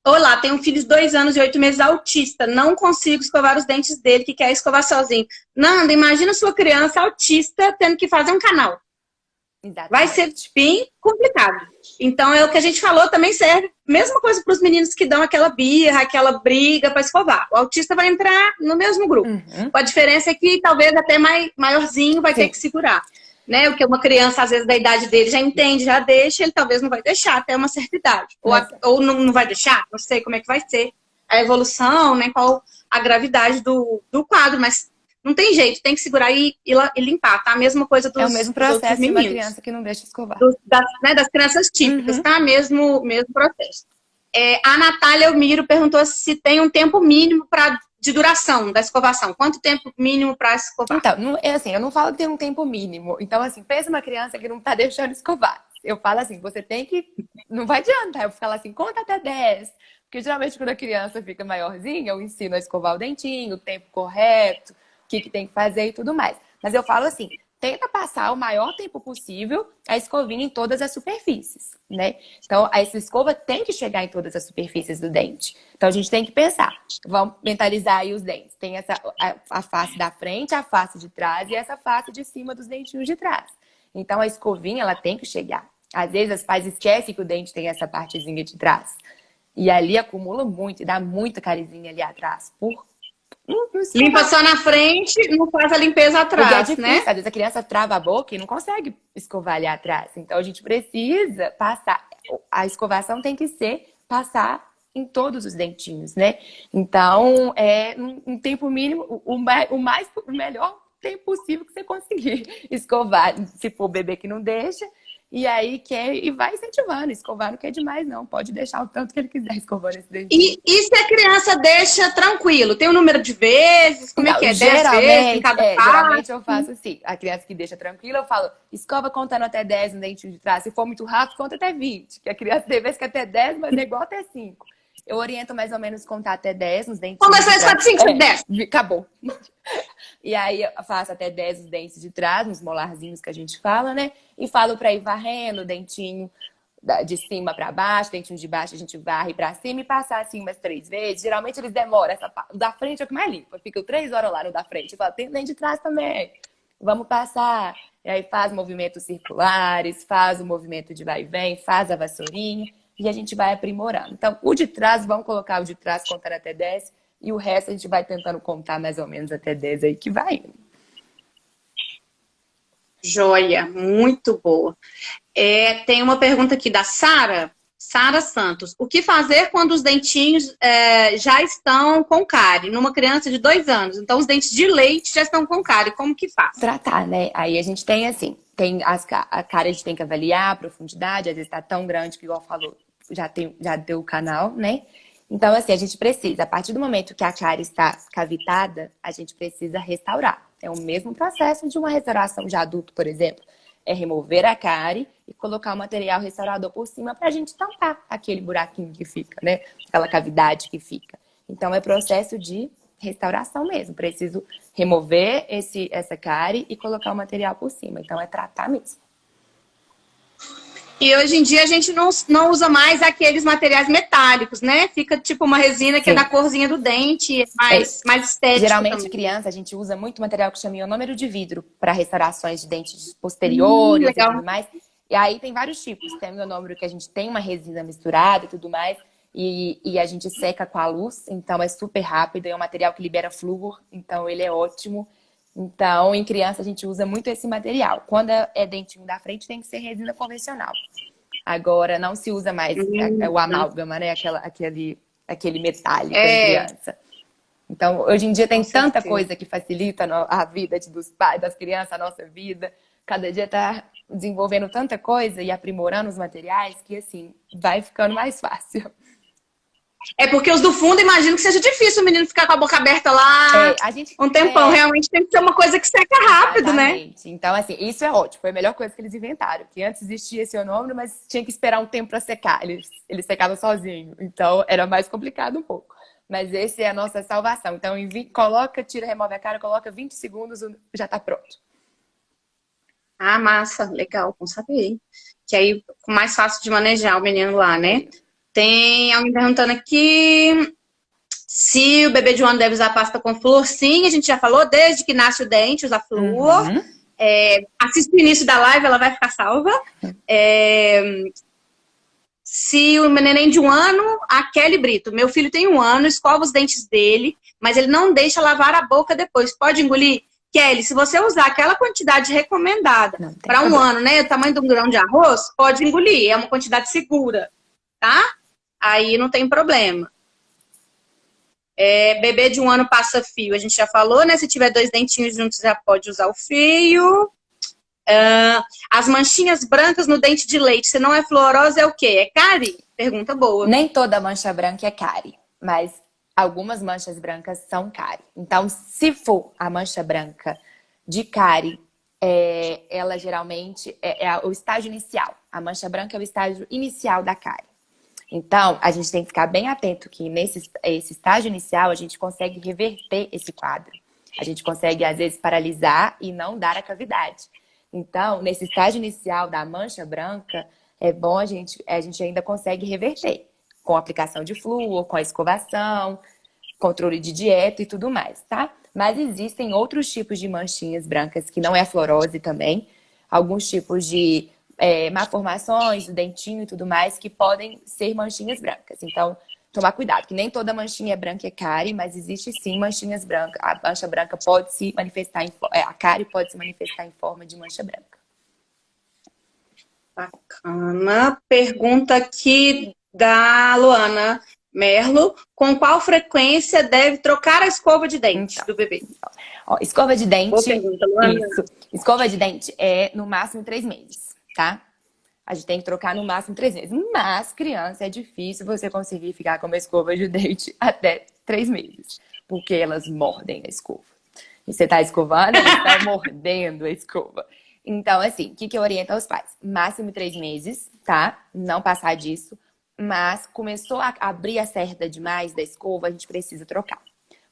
Olá, tenho um filho de 2 anos e 8 meses autista. Não consigo escovar os dentes dele, que quer escovar sozinho. Nanda, imagina sua criança autista tendo que fazer um canal. Exatamente. Vai ser bem complicado. Então, é o que a gente falou, também serve. Mesma coisa para os meninos que dão aquela birra, aquela briga para escovar. O autista vai entrar no mesmo grupo. A diferença é que talvez até maiorzinho vai ter que segurar. Né? O que uma criança, às vezes, da idade dele já entende, já deixa, ele talvez não vai deixar até uma certa idade. Ou não vai deixar, não sei como é que vai ser a evolução, né? Qual a gravidade do quadro, mas não tem jeito, tem que segurar e limpar, tá? A mesma coisa dos É o mesmo processo de uma meninos. criança que não deixa escovar. Das crianças típicas, tá? Mesmo processo. A Natália Elmiro perguntou se tem um tempo mínimo de duração da escovação. Quanto tempo mínimo para escovar? Então, eu não falo que tem um tempo mínimo. Então, assim, pensa uma criança que não tá deixando escovar. Eu falo assim, você tem que... Não vai adiantar eu falar assim, conta até 10. Porque geralmente quando a criança fica maiorzinha, eu ensino a escovar o dentinho, o tempo correto, o que tem que fazer e tudo mais. Mas eu falo assim, tenta passar o maior tempo possível a escovinha em todas as superfícies, né? Então, essa escova tem que chegar em todas as superfícies do dente. Então, a gente tem que pensar. Vamos mentalizar aí os dentes. Tem a face da frente, a face de trás e essa face de cima dos dentinhos de trás. Então, a escovinha, ela tem que chegar. Às vezes, os pais esquecem que o dente tem essa partezinha de trás. E ali acumula muito e dá muita carizinha ali atrás. Limpa só na frente, não faz a limpeza atrás, né? Às vezes a criança trava a boca e não consegue escovar ali atrás. Então, a gente precisa passar. A escovação tem que passar em todos os dentinhos, né? Então, um tempo mínimo, o melhor tempo possível que você conseguir escovar. Se for o bebê que não deixa, e aí vai incentivando. Escovar não quer demais, não. Pode deixar o tanto que ele quiser escovando esse dentinho. E se a criança deixa tranquilo? Tem um número de vezes? Como é que é? 10 vezes em cada parte? Geralmente eu faço assim. A criança que deixa tranquila, eu falo, escova contando até 10 no dentinho de trás. Se for muito rápido, conta até 20. Que a criança tem vezes que até 10, mas é igual até 5. Eu oriento mais ou menos contar até 10 nos dentinhos. Começou a 4, 5, 10. Acabou. E aí eu faço até 10 os dentes de trás, nos molarzinhos que a gente fala, né? E falo pra ir varrendo o dentinho de cima pra baixo, dentinho de baixo a gente varre pra cima e passar assim umas 3 vezes. Geralmente eles demoram. O da frente é o que mais limpa. Fica 3 horas lá no da frente. Eu falo, tem dente de trás também. Vamos passar. E aí faz movimentos circulares, faz o movimento de vai e vem, faz a vassourinha. E a gente vai aprimorando. Então, o de trás, vamos colocar o de trás contando até 10. E o resto a gente vai tentando contar mais ou menos até 10 aí que vai. Joia, muito boa. Tem uma pergunta aqui da Sara Santos. O que fazer quando os dentinhos já estão com cárie? Numa criança de 2 anos. Então, os dentes de leite já estão com cárie. Como que faz? Tratar, né? Aí a gente tem assim, a cara a gente tem que avaliar a profundidade, às vezes tá tão grande que, igual falou, já deu o canal, né? Então, assim, a gente precisa, a partir do momento que a cárie está cavitada, a gente precisa restaurar. É o mesmo processo de uma restauração de adulto, por exemplo. É remover a cárie e colocar o material restaurador por cima para a gente tampar aquele buraquinho que fica, né? Aquela cavidade que fica. Então, é processo de restauração mesmo. Preciso remover essa cárie e colocar o material por cima. Então, é tratar mesmo. E hoje em dia a gente não usa mais aqueles materiais metálicos, né? Fica tipo uma resina que é da corzinha do dente, mais estético. Geralmente, também. criança, a gente usa muito material que chama ionômero de vidro para restaurações de dentes posteriores e tudo mais. E aí tem vários tipos. Tem o ionômero que a gente tem uma resina misturada e tudo mais. E a gente seca com a luz, então é super rápido. É um material que libera flúor, então ele é ótimo. Então, em criança, a gente usa muito esse material. Quando é dentinho da frente, tem que ser resina convencional. Agora, não se usa mais o amálgama, né? Aquele metálico em criança. Então, hoje em dia tem tanta coisa que facilita a vida dos pais, das crianças, a nossa vida. Cada dia tá desenvolvendo tanta coisa e aprimorando os materiais que, assim, vai ficando mais fácil. É porque os do fundo, imagino que seja difícil o menino ficar com a boca aberta lá um tempão. Realmente tem que ser uma coisa que seca rápido, Exatamente. né? Então, assim, isso é ótimo. Foi a melhor coisa que eles inventaram. Que antes existia esse ionômero, mas tinha que esperar um tempo para secar. Ele secava sozinho. Então, era mais complicado um pouco. Mas esse é a nossa salvação. Então, tira, remove a cara, coloca 20 segundos, já tá pronto. Ah, massa. Legal, bom saber. Que aí fica mais fácil de manejar o menino lá, né? Tem alguém perguntando aqui se o bebê de 1 ano deve usar pasta com flúor. Sim, a gente já falou, desde que nasce o dente, usa flúor. Assiste o início da live, ela vai ficar salva. Se o neném de 1 ano, a Kelly Brito. Meu filho tem 1 ano, escova os dentes dele, mas ele não deixa lavar a boca depois. Pode engolir? Kelly, se você usar aquela quantidade recomendada para 1 ano, né? O tamanho de um grão de arroz, pode engolir. É uma quantidade segura, tá? Aí não tem problema. Bebê de 1 ano passa fio, a gente já falou, né? Se tiver 2 dentinhos juntos, já pode usar o fio. As manchinhas brancas no dente de leite, se não é fluorose, é o quê? É cárie? Pergunta boa. Nem toda mancha branca é cárie, mas algumas manchas brancas são cárie. Então, se for a mancha branca de cárie, ela geralmente é o estágio inicial. A mancha branca é o estágio inicial da cárie. Então, a gente tem que ficar bem atento que esse estágio inicial a gente consegue reverter esse quadro. A gente consegue, às vezes, paralisar e não dar a cavidade. Então, nesse estágio inicial da mancha branca, é bom a gente ainda consegue reverter. Com aplicação de flúor, com a escovação, controle de dieta e tudo mais, tá? Mas existem outros tipos de manchinhas brancas, que não é a fluorose também. Alguns tipos de malformações do dentinho e tudo mais, que podem ser manchinhas brancas. Então, tomar cuidado, que nem toda manchinha branca é cárie, mas existe sim manchinhas brancas. A mancha branca pode se manifestar a cárie pode se manifestar em forma de mancha branca. Bacana. Pergunta aqui da Luana Merlo. Com qual frequência deve trocar a escova de dente do bebê? Escova de dente. Boa pergunta, Luana. Isso. Escova de dente é no máximo 3 meses, tá? A gente tem que trocar no máximo 3 meses. Mas, criança, é difícil você conseguir ficar com uma escova de dente até 3 meses. Porque elas mordem a escova. E você tá escovando, elas estão mordendo a escova. Então, assim, o que eu oriento aos pais? Máximo 3 meses, tá? Não passar disso. Mas começou a abrir a cerda demais da escova, a gente precisa trocar.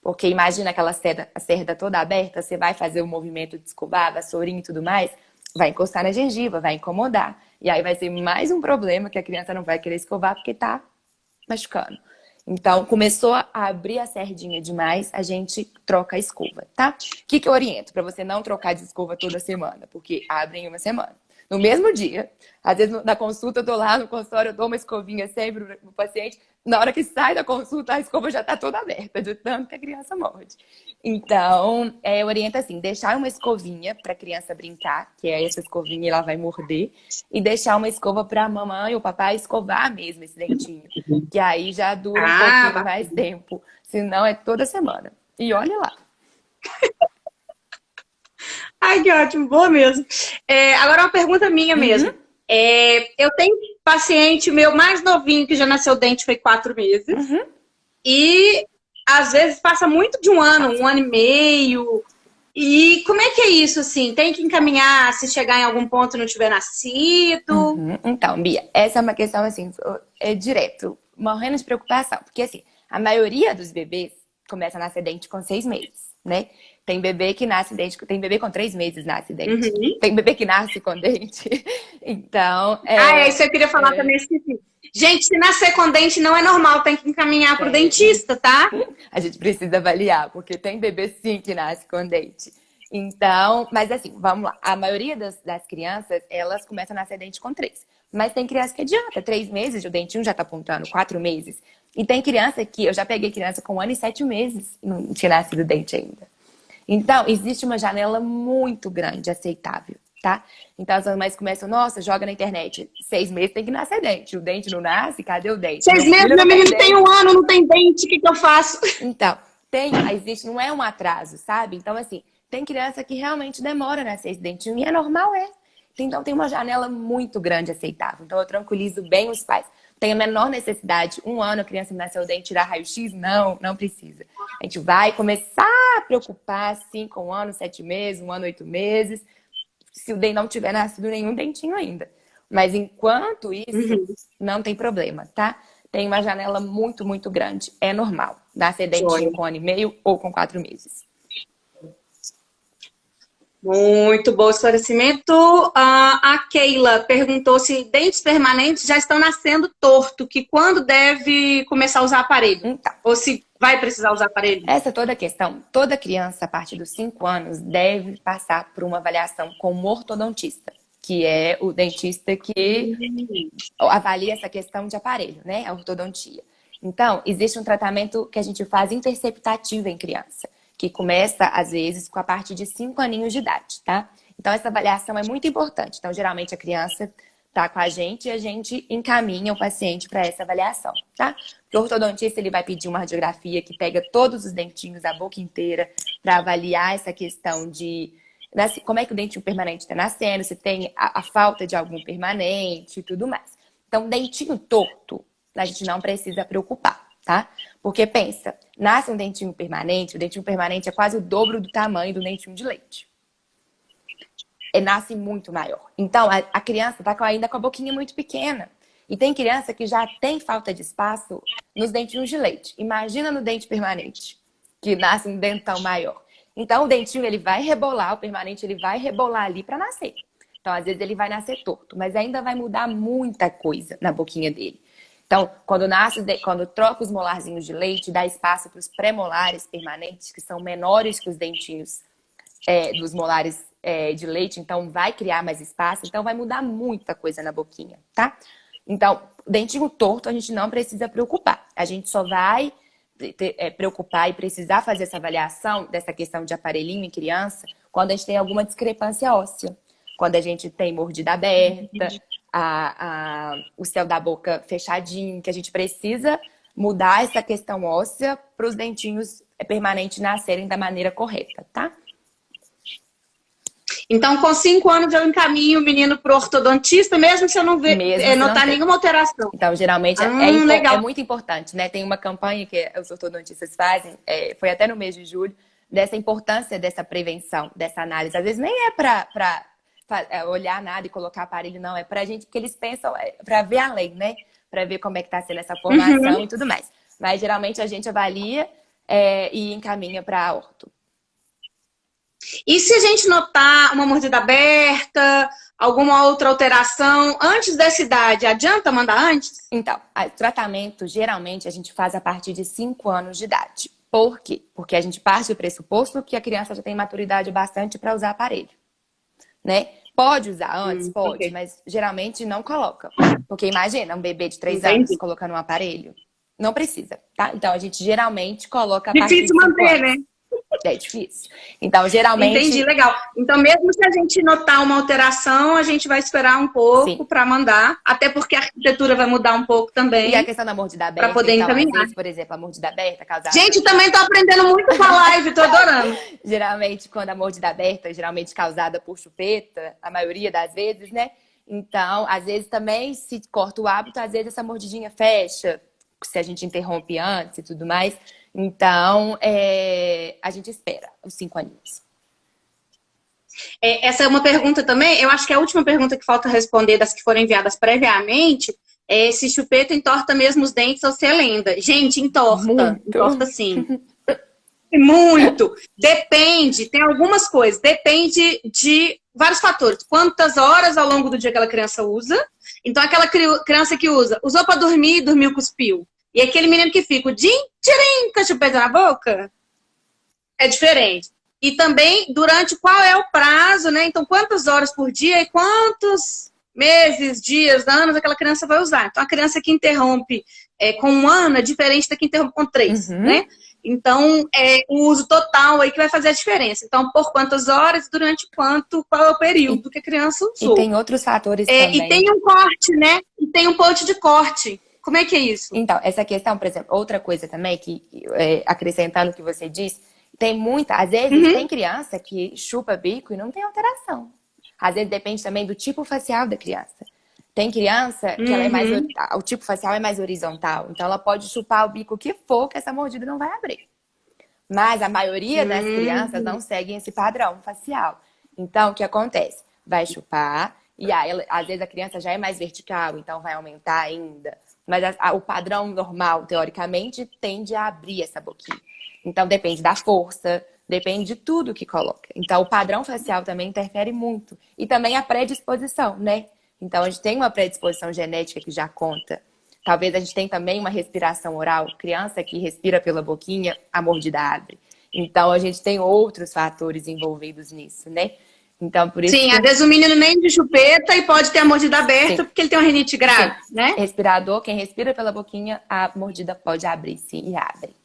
Porque imagina aquela cerda toda aberta, você vai fazer o movimento de escovar, vassourinha e tudo mais, vai encostar na gengiva, vai incomodar. E aí vai ser mais um problema que a criança não vai querer escovar porque tá machucando. Então, começou a abrir a cerdinha demais, a gente troca a escova, tá? O que eu oriento? Pra você não trocar de escova toda semana, porque abre em uma semana. no mesmo dia. Às vezes, na consulta, eu tô lá no consultório, eu dou uma escovinha sempre pro paciente. Na hora que sai da consulta, a escova já tá toda aberta, de tanto que a criança morde. Então, eu oriento assim, deixar uma escovinha pra criança brincar, que é essa escovinha, ela vai morder, e deixar uma escova pra mamãe ou papai escovar mesmo esse dentinho, que aí já dura um pouquinho mais tempo. Senão, é toda semana. E olha lá. Ai, que ótimo, boa mesmo. Agora uma pergunta minha mesmo. Eu tenho paciente meu mais novinho que já nasceu dente foi 4 meses. E às vezes passa muito de um ano e meio. E como é que é isso, assim? Tem que encaminhar se chegar em algum ponto e não tiver nascido? Então, Bia, essa é uma questão assim, é direto, morrendo de preocupação. Porque assim, a maioria dos bebês começa a nascer dente com 6 meses, né? Tem bebê que nasce dente, tem bebê com 3 meses nasce dente. Tem bebê que nasce com dente. Então, isso eu queria falar também, esqueci. Gente, se nascer com dente não é normal, tem que encaminhar pro dentista, tá? A gente precisa avaliar, porque tem bebê sim que nasce com dente. Então, mas assim, vamos lá. A maioria das crianças, elas começam a nascer dente com 3. Mas tem criança que adianta, 3 meses, o dentinho já tá apontando, 4 meses. E tem criança que, eu já peguei criança com 1 ano e 7 meses, e não tinha nascido dente ainda. Então, existe uma janela muito grande aceitável, tá? Então, as mães começam, nossa, joga na internet. 6 meses tem que nascer dente. O dente não nasce, cadê o dente? 6 meses, meu menino tem 1 ano, não tem dente, o que eu faço? Então, existe, não é um atraso, sabe? Então, assim, tem criança que realmente demora a nascer esse dentinho, e é normal, Então, tem uma janela muito grande aceitável. Então, eu tranquilizo bem os pais. Tem a menor necessidade. 1 ano a criança nasceu o dente, tirar raio-x? Não precisa. A gente vai começar a preocupar, assim, com 1 ano, 7 meses, 1 ano, 8 meses, se o dente não tiver nascido nenhum dentinho ainda. Mas enquanto isso, não tem problema, tá? Tem uma janela muito, muito grande. É normal. Nascer dentinho com 1 ano e meio ou com 4 meses. Muito bom esclarecimento. A Keila perguntou se dentes permanentes já estão nascendo torto, que quando deve começar a usar aparelho? Então, ou se vai precisar usar aparelho? Essa é toda a questão. Toda criança, a partir dos 5 anos, deve passar por uma avaliação com um ortodontista, que é o dentista que avalia essa questão de aparelho, né? A ortodontia. Então, existe um tratamento que a gente faz interceptativo em criança, que começa, às vezes, com a partir de 5 aninhos de idade, tá? Então, essa avaliação é muito importante. Então, geralmente, a criança tá com a gente e a gente encaminha o paciente para essa avaliação, tá? O ortodontista, ele vai pedir uma radiografia que pega todos os dentinhos, a boca inteira, para avaliar essa questão de como é que o dentinho permanente está nascendo, se tem a falta de algum permanente e tudo mais. Então, dentinho torto, a gente não precisa preocupar, tá? Porque pensa, nasce um dentinho permanente, o dentinho permanente é quase o dobro do tamanho do dentinho de leite. Nasce muito maior. Então, a criança está ainda com a boquinha muito pequena. E tem criança que já tem falta de espaço nos dentinhos de leite. Imagina no dente permanente, que nasce um dentão maior. Então, o dentinho, ele vai rebolar, o permanente, ele vai rebolar ali para nascer. Então, às vezes, ele vai nascer torto, mas ainda vai mudar muita coisa na boquinha dele. Então, quando troca os molarzinhos de leite, dá espaço para os pré-molares permanentes, que são menores que os dentinhos dos molares de leite, então vai criar mais espaço, então vai mudar muita coisa na boquinha, tá? Então, dentinho torto a gente não precisa preocupar. A gente só vai preocupar e precisar fazer essa avaliação dessa questão de aparelhinho em criança quando a gente tem alguma discrepância óssea. Quando a gente tem mordida aberta, o céu da boca fechadinho, que a gente precisa mudar essa questão óssea para os dentinhos permanentes nascerem da maneira correta, tá? Então, com 5 anos eu encaminho o menino pro ortodontista, mesmo se eu não notar nenhuma alteração. Então, geralmente é muito importante, né? Tem uma campanha que os ortodontistas fazem, foi até no mês de julho, dessa importância dessa prevenção, dessa análise. Às vezes nem é para olhar nada e colocar aparelho, não. É pra gente, porque eles pensam, para ver além, né? Para ver como é que tá sendo essa formação e tudo mais. Mas geralmente a gente avalia e encaminha para orto. E se a gente notar uma mordida aberta, alguma outra alteração antes dessa idade, adianta mandar antes? Então, o tratamento, geralmente, a gente faz a partir de 5 anos de idade. Por quê? Porque a gente parte do pressuposto que a criança já tem maturidade bastante para usar aparelho, né? Pode usar antes? Pode, Ok. mas geralmente não coloca. Porque imagina um bebê de 3 anos Entendi. colocando um aparelho. Não precisa, tá? Então a gente geralmente coloca a partir Difícil de 5 manter, né? anos. É difícil. Então, Entendi, geralmente, legal. Então, mesmo se a gente notar uma alteração, a gente vai esperar um sim. pouco para mandar, até porque a arquitetura vai mudar um pouco E a também, questão da mordida para aberta, poder então, às encaminhar. vezes, por exemplo, a mordida aberta causada. Gente, também tô aprendendo muito com a live, tô adorando. Geralmente, quando a mordida aberta é geralmente causada por chupeta, a maioria das vezes, né? Então, às vezes também, se corta o hábito, às vezes essa mordidinha fecha, se a gente interrompe antes e tudo mais. Então, a gente espera os 5 aninhos. Essa é uma pergunta também, eu acho que é a última pergunta que falta responder das que foram enviadas previamente, é se chupeta entorta mesmo os dentes ou se é lenda. Gente, entorta. Muito. Entorta sim. Muito. Depende, tem algumas coisas. Depende de vários fatores. Quantas horas ao longo do dia aquela criança usa. Então, aquela criança que usou para dormir, dormiu, cuspiu. E aquele menino que fica o dia inteirinho com a chupeta na boca, é diferente. E também durante qual é o prazo, né? Então, quantas horas por dia e quantos meses, dias, anos aquela criança vai usar. Então, a criança que interrompe com 1 ano é diferente da que interrompe com 3, né? Então, o uso total aí que vai fazer a diferença. Então, por quantas horas, durante qual é o período que a criança E usou. tem outros fatores E também. tem um corte, né? E tem um ponto de corte. Como é que é isso? Então, essa questão, por exemplo, outra coisa também, que acrescentando o que você disse, tem muita, às vezes tem criança que chupa bico e não tem alteração. Às vezes depende também do tipo facial da criança. Tem criança que ela é mais, o tipo facial é mais horizontal, então ela pode chupar o bico que for, que essa mordida não vai abrir. Mas a maioria das crianças não seguem esse padrão facial. Então, o que acontece? Vai chupar, e aí, às vezes a criança já é mais vertical, então vai aumentar ainda. Mas o padrão normal, teoricamente, tende a abrir essa boquinha. Então, depende da força, depende de tudo que coloca. Então, o padrão facial também interfere muito. E também a predisposição, né? Então, a gente tem uma predisposição genética que já conta. Talvez a gente tenha também uma respiração oral. Criança que respira pela boquinha, a mordida abre. Então, a gente tem outros fatores envolvidos nisso, né? Então, por isso Sim, às vezes o menino nem de chupeta e pode ter a mordida aberta porque ele tem uma rinite grave, né? Respirador, quem respira pela boquinha, a mordida pode abrir, sim, e abre.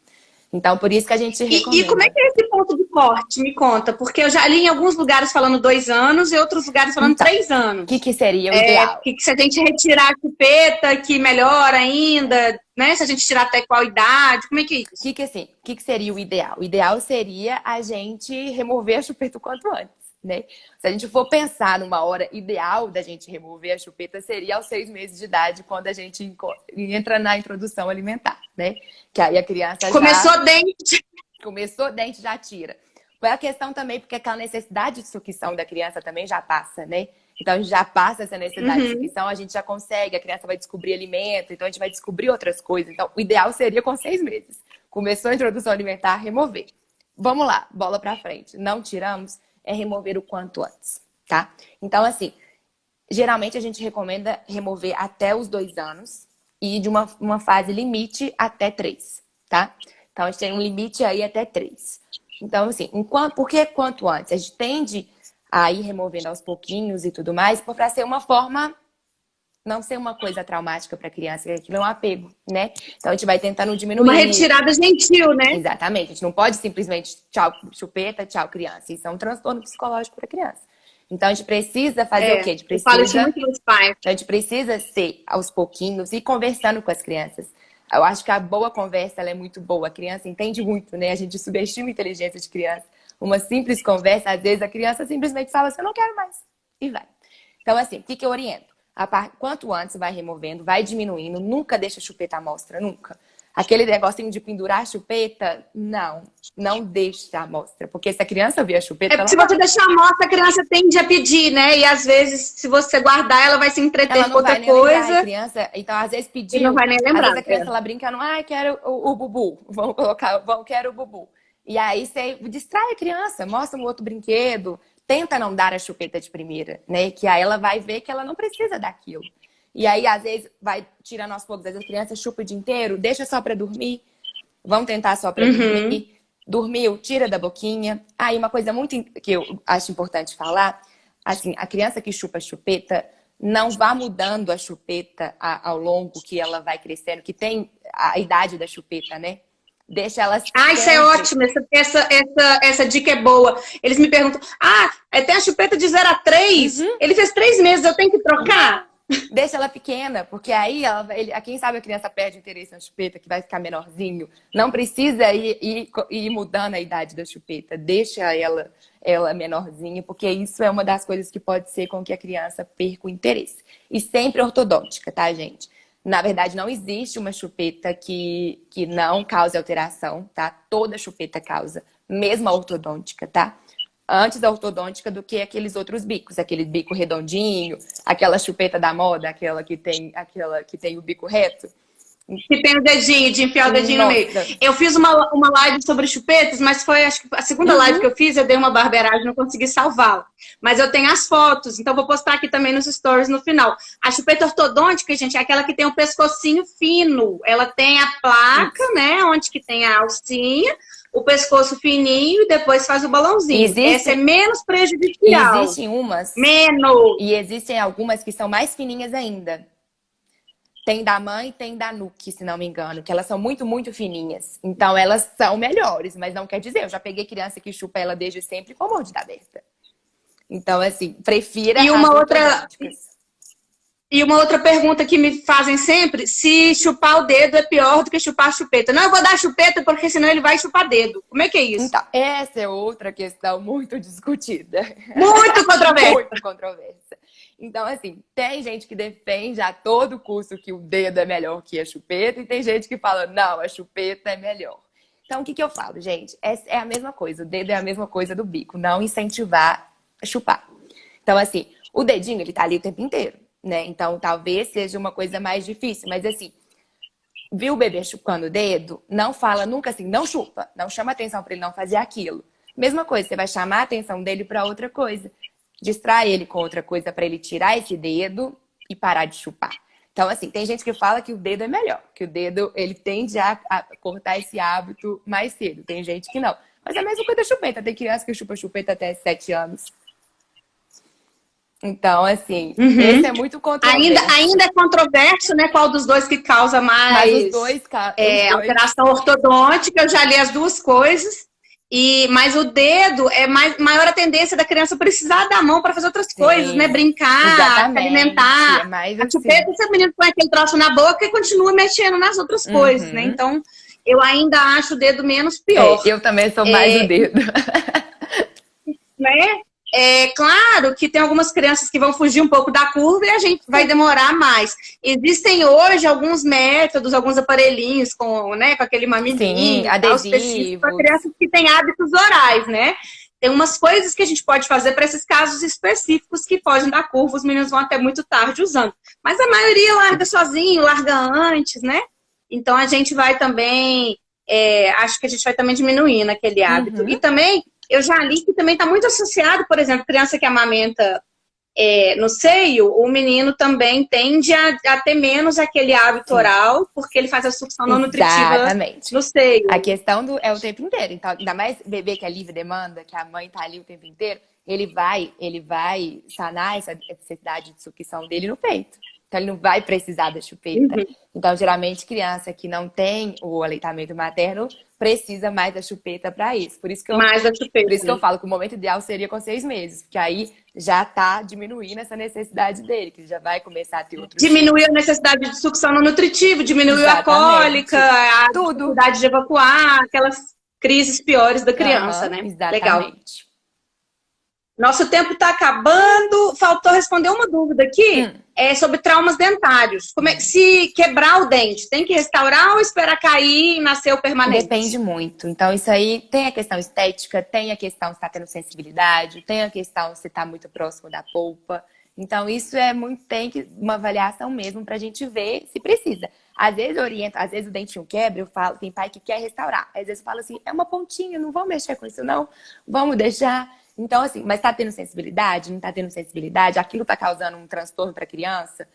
Então, por isso que a gente recomenda. E como é que é esse ponto de corte? Me conta, porque eu já li em alguns lugares falando 2 anos e outros lugares falando 3 anos. O que seria o ideal? Que se a gente retirar a chupeta, que melhora ainda, né? Se a gente tirar até qual idade, como é que é isso? O que seria o ideal? O ideal seria a gente remover a chupeta o quanto antes, né? Se a gente for pensar numa hora ideal da gente remover a chupeta, seria aos 6 meses de idade, quando a gente entra na introdução alimentar, né? Que aí a criança Começou dente, já tira. Foi a questão também, porque aquela necessidade de sucção da criança também já passa, né? Então, a gente já passa essa necessidade de sucção, a gente já consegue, a criança vai descobrir alimento, então a gente vai descobrir outras coisas. Então, o ideal seria com 6 meses. Começou a introdução alimentar, remover. Vamos lá, bola pra frente. Não tiramos, é remover o quanto antes, tá? Então, assim, geralmente a gente recomenda remover até os 2 anos e de uma fase limite até 3, tá? Então, a gente tem um limite aí até 3. Então, assim, por que quanto antes? A gente tende a ir removendo aos pouquinhos e tudo mais, para ser uma forma, não ser uma coisa traumática para a criança, aquilo é um apego, né? Então, a gente vai tentando diminuir. Uma retirada gentil, né? Exatamente. A gente não pode simplesmente tchau chupeta, tchau criança. Isso é um transtorno psicológico para a criança. Então, a gente precisa fazer o quê? Eu falo isso muito dos pais. A gente precisa ser aos pouquinhos e conversando com as crianças. Eu acho que a boa conversa ela é muito boa. A criança entende muito, né? A gente subestima a inteligência de criança. Uma simples conversa, às vezes a criança simplesmente fala assim, eu não quero mais. E vai. Então, assim, o que eu oriento? Quanto antes vai removendo, vai diminuindo, nunca deixa a chupeta à mostra, nunca. Aquele negocinho de pendurar a chupeta, não deixa a mostra. Porque se a criança ver a chupeta... Se você deixar a mostra, a criança tende a pedir, né? E às vezes, se você guardar, ela vai se entreter com outra coisa. Lembrar, criança, então, às vezes pediu... E não vai nem lembrar. Às vezes a criança ela brincando, quero o bubu. Quero o bubu. E aí você distrai a criança, mostra um outro brinquedo. Tenta não dar a chupeta de primeira, né? Que aí ela vai ver que ela não precisa daquilo. E aí, às vezes, vai tirando aos poucos. Às vezes a criança chupa o dia inteiro, deixa só pra dormir. Vamos tentar só pra dormir. Dormiu, tira da boquinha. Aí, uma coisa muito que eu acho importante falar. assim, a criança que chupa chupeta não vá mudando a chupeta ao longo que ela vai crescendo, que tem a idade da chupeta, né? Deixa ela Ah, isso é ótimo, essa dica é boa. Eles me perguntam, tem a chupeta de 0 a 3, ele fez 3 meses, eu tenho que trocar? Deixa ela pequena, porque aí quem sabe a criança perde interesse na chupeta, que vai ficar menorzinho. Não precisa ir mudando a idade da chupeta. Deixa ela menorzinha, porque isso é uma das coisas que pode ser com que a criança perca o interesse. E sempre ortodôntica, tá, gente? Na verdade, não existe uma chupeta que não cause alteração, tá? Toda chupeta causa, mesmo a ortodôntica, tá? Antes da ortodôntica do que aqueles outros bicos, aquele bico redondinho, aquela chupeta da moda, aquela que tem o bico reto. Que tem o dedinho, de enfiar o dedinho no meio. Eu fiz uma live sobre chupetas, mas foi, acho que a segunda live que eu fiz, eu dei uma barbeiragem, não consegui salvá-la. Mas eu tenho as fotos, então vou postar aqui também nos stories no final. A chupeta ortodôntica, gente, é aquela que tem um pescocinho fino. Ela tem a placa, né, onde que tem a alcinha, o pescoço fininho e depois faz o balãozinho. Essa é menos prejudicial. Existem umas. Menos. E existem algumas que são mais fininhas ainda. Tem da mãe e tem da Nuke, se não me engano, que elas são muito, muito fininhas. Então elas são melhores, mas não quer dizer. Eu já peguei criança que chupa ela desde sempre com mordida aberta. Então, assim, prefira e uma outra pergunta que me fazem sempre, se chupar o dedo é pior do que chupar a chupeta. Não, eu vou dar a chupeta porque senão ele vai chupar dedo. Como é que é isso? Então, essa é outra questão muito discutida. Muito controversa. Muito controversa. Então, assim, tem gente que defende a todo custo que o dedo é melhor que a chupeta e tem gente que fala, não, a chupeta é melhor. Então, o que eu falo, gente? É a mesma coisa. O dedo é a mesma coisa do bico. Não incentivar a chupar. Então, assim, o dedinho, ele tá ali o tempo inteiro. Né? Então, talvez seja uma coisa mais difícil. Mas, assim, viu o bebê chupando o dedo? Não fala nunca assim, não chupa. Não chama atenção para ele não fazer aquilo. Mesma coisa, você vai chamar a atenção dele para outra coisa. Distrai ele com outra coisa para ele tirar esse dedo e parar de chupar. Então, assim, tem gente que fala que o dedo é melhor. Que o dedo, ele tende a cortar esse hábito mais cedo. Tem gente que não. Mas é a mesma coisa da chupeta. Tem criança que chupa chupeta até 7 anos. Então, assim, esse é muito controverso. Ainda é controverso, né? Qual dos dois que causa mais Mas os dois. alteração ortodôntica, eu já li as duas coisas. Mas o dedo é maior a tendência da criança precisar da mão para fazer outras coisas, né? Brincar, se alimentar. A chupeta, se o menino põe aquele troço na boca e continua mexendo nas outras coisas, né? Então, eu ainda acho o dedo menos pior. Eu também sou mais o dedo. Né? É claro que tem algumas crianças que vão fugir um pouco da curva e a gente vai demorar mais. Existem hoje alguns métodos, alguns aparelhinhos com aquele mamilinho, específico para crianças que têm hábitos orais, né? Tem umas coisas que a gente pode fazer para esses casos específicos que podem dar curva, os meninos vão até muito tarde usando. Mas a maioria larga sozinho, larga antes, né? Então a gente vai também, acho que a gente vai também diminuindo aquele hábito. E também eu já li que também está muito associado, por exemplo, criança que amamenta no seio, o menino também tende a ter menos aquele hábito oral, porque ele faz a sucção não nutritiva no seio. A questão é o tempo inteiro. Então, ainda mais bebê que é livre demanda, que a mãe está ali o tempo inteiro, ele vai sanar essa necessidade de sucção dele no peito. Então, ele não vai precisar da chupeta. Então, geralmente, criança que não tem o aleitamento materno precisa mais da chupeta para isso. Por isso que eu falo que o momento ideal seria com 6 meses. Porque aí já tá diminuindo essa necessidade dele, que já vai começar a ter outros... Diminuiu a necessidade de sucção não nutritiva, diminuiu a cólica, a dificuldade de evacuar, aquelas crises piores da criança, né? Exatamente. Legal. Nosso tempo está acabando. Faltou responder uma dúvida aqui. Sobre traumas dentários. Como é que se quebrar o dente, tem que restaurar ou esperar cair e nascer o permanente? Depende muito. Então, isso aí tem a questão estética, tem a questão se está tendo sensibilidade, tem a questão se está muito próximo da polpa. Então, isso tem uma avaliação mesmo para a gente ver se precisa. Às vezes às vezes o dentinho quebra, eu falo, tem pai que quer restaurar. Às vezes eu falo assim, é uma pontinha, não vamos mexer com isso não, vamos deixar. Então, assim, mas tá tendo sensibilidade? Não tá tendo sensibilidade? Aquilo tá causando um transtorno pra criança?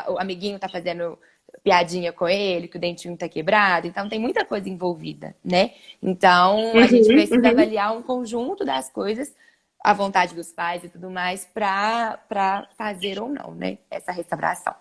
O amiguinho tá fazendo piadinha com ele, que o dentinho tá quebrado? Então, tem muita coisa envolvida, né? Então, a gente precisa avaliar um conjunto das coisas. à vontade dos pais e tudo mais para fazer ou não, né? Essa restauração.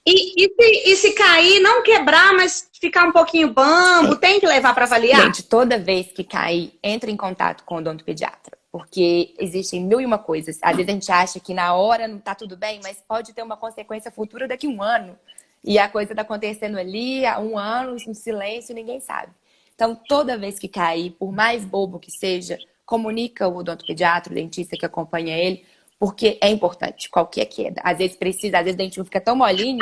E se cair, não quebrar, mas ficar um pouquinho bambo, tem que levar para avaliar? Gente, toda vez que cair, entre em contato com o odontopediatra. Porque existem mil e uma coisas. Às vezes a gente acha que na hora não tá tudo bem, mas pode ter uma consequência futura daqui a um ano. E a coisa tá acontecendo ali há um ano, em silêncio, ninguém sabe. Então, toda vez que cair, por mais bobo que seja, comunica o odontopediatra, o dentista que acompanha ele, porque é importante qualquer queda. Às vezes precisa, às vezes o dentinho fica tão molinho.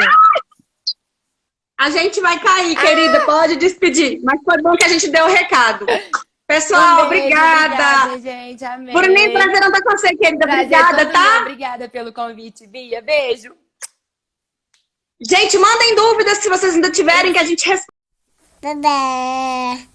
A gente vai cair, querida, pode despedir. Mas foi bom que a gente deu o recado. Pessoal, obrigada. Gente, amém. Bruninho, prazer estar com você, querida. Obrigada, tá? Obrigada pelo convite, Bia. Beijo. Gente, mandem dúvidas se vocês ainda tiverem que a gente responde. Bebê.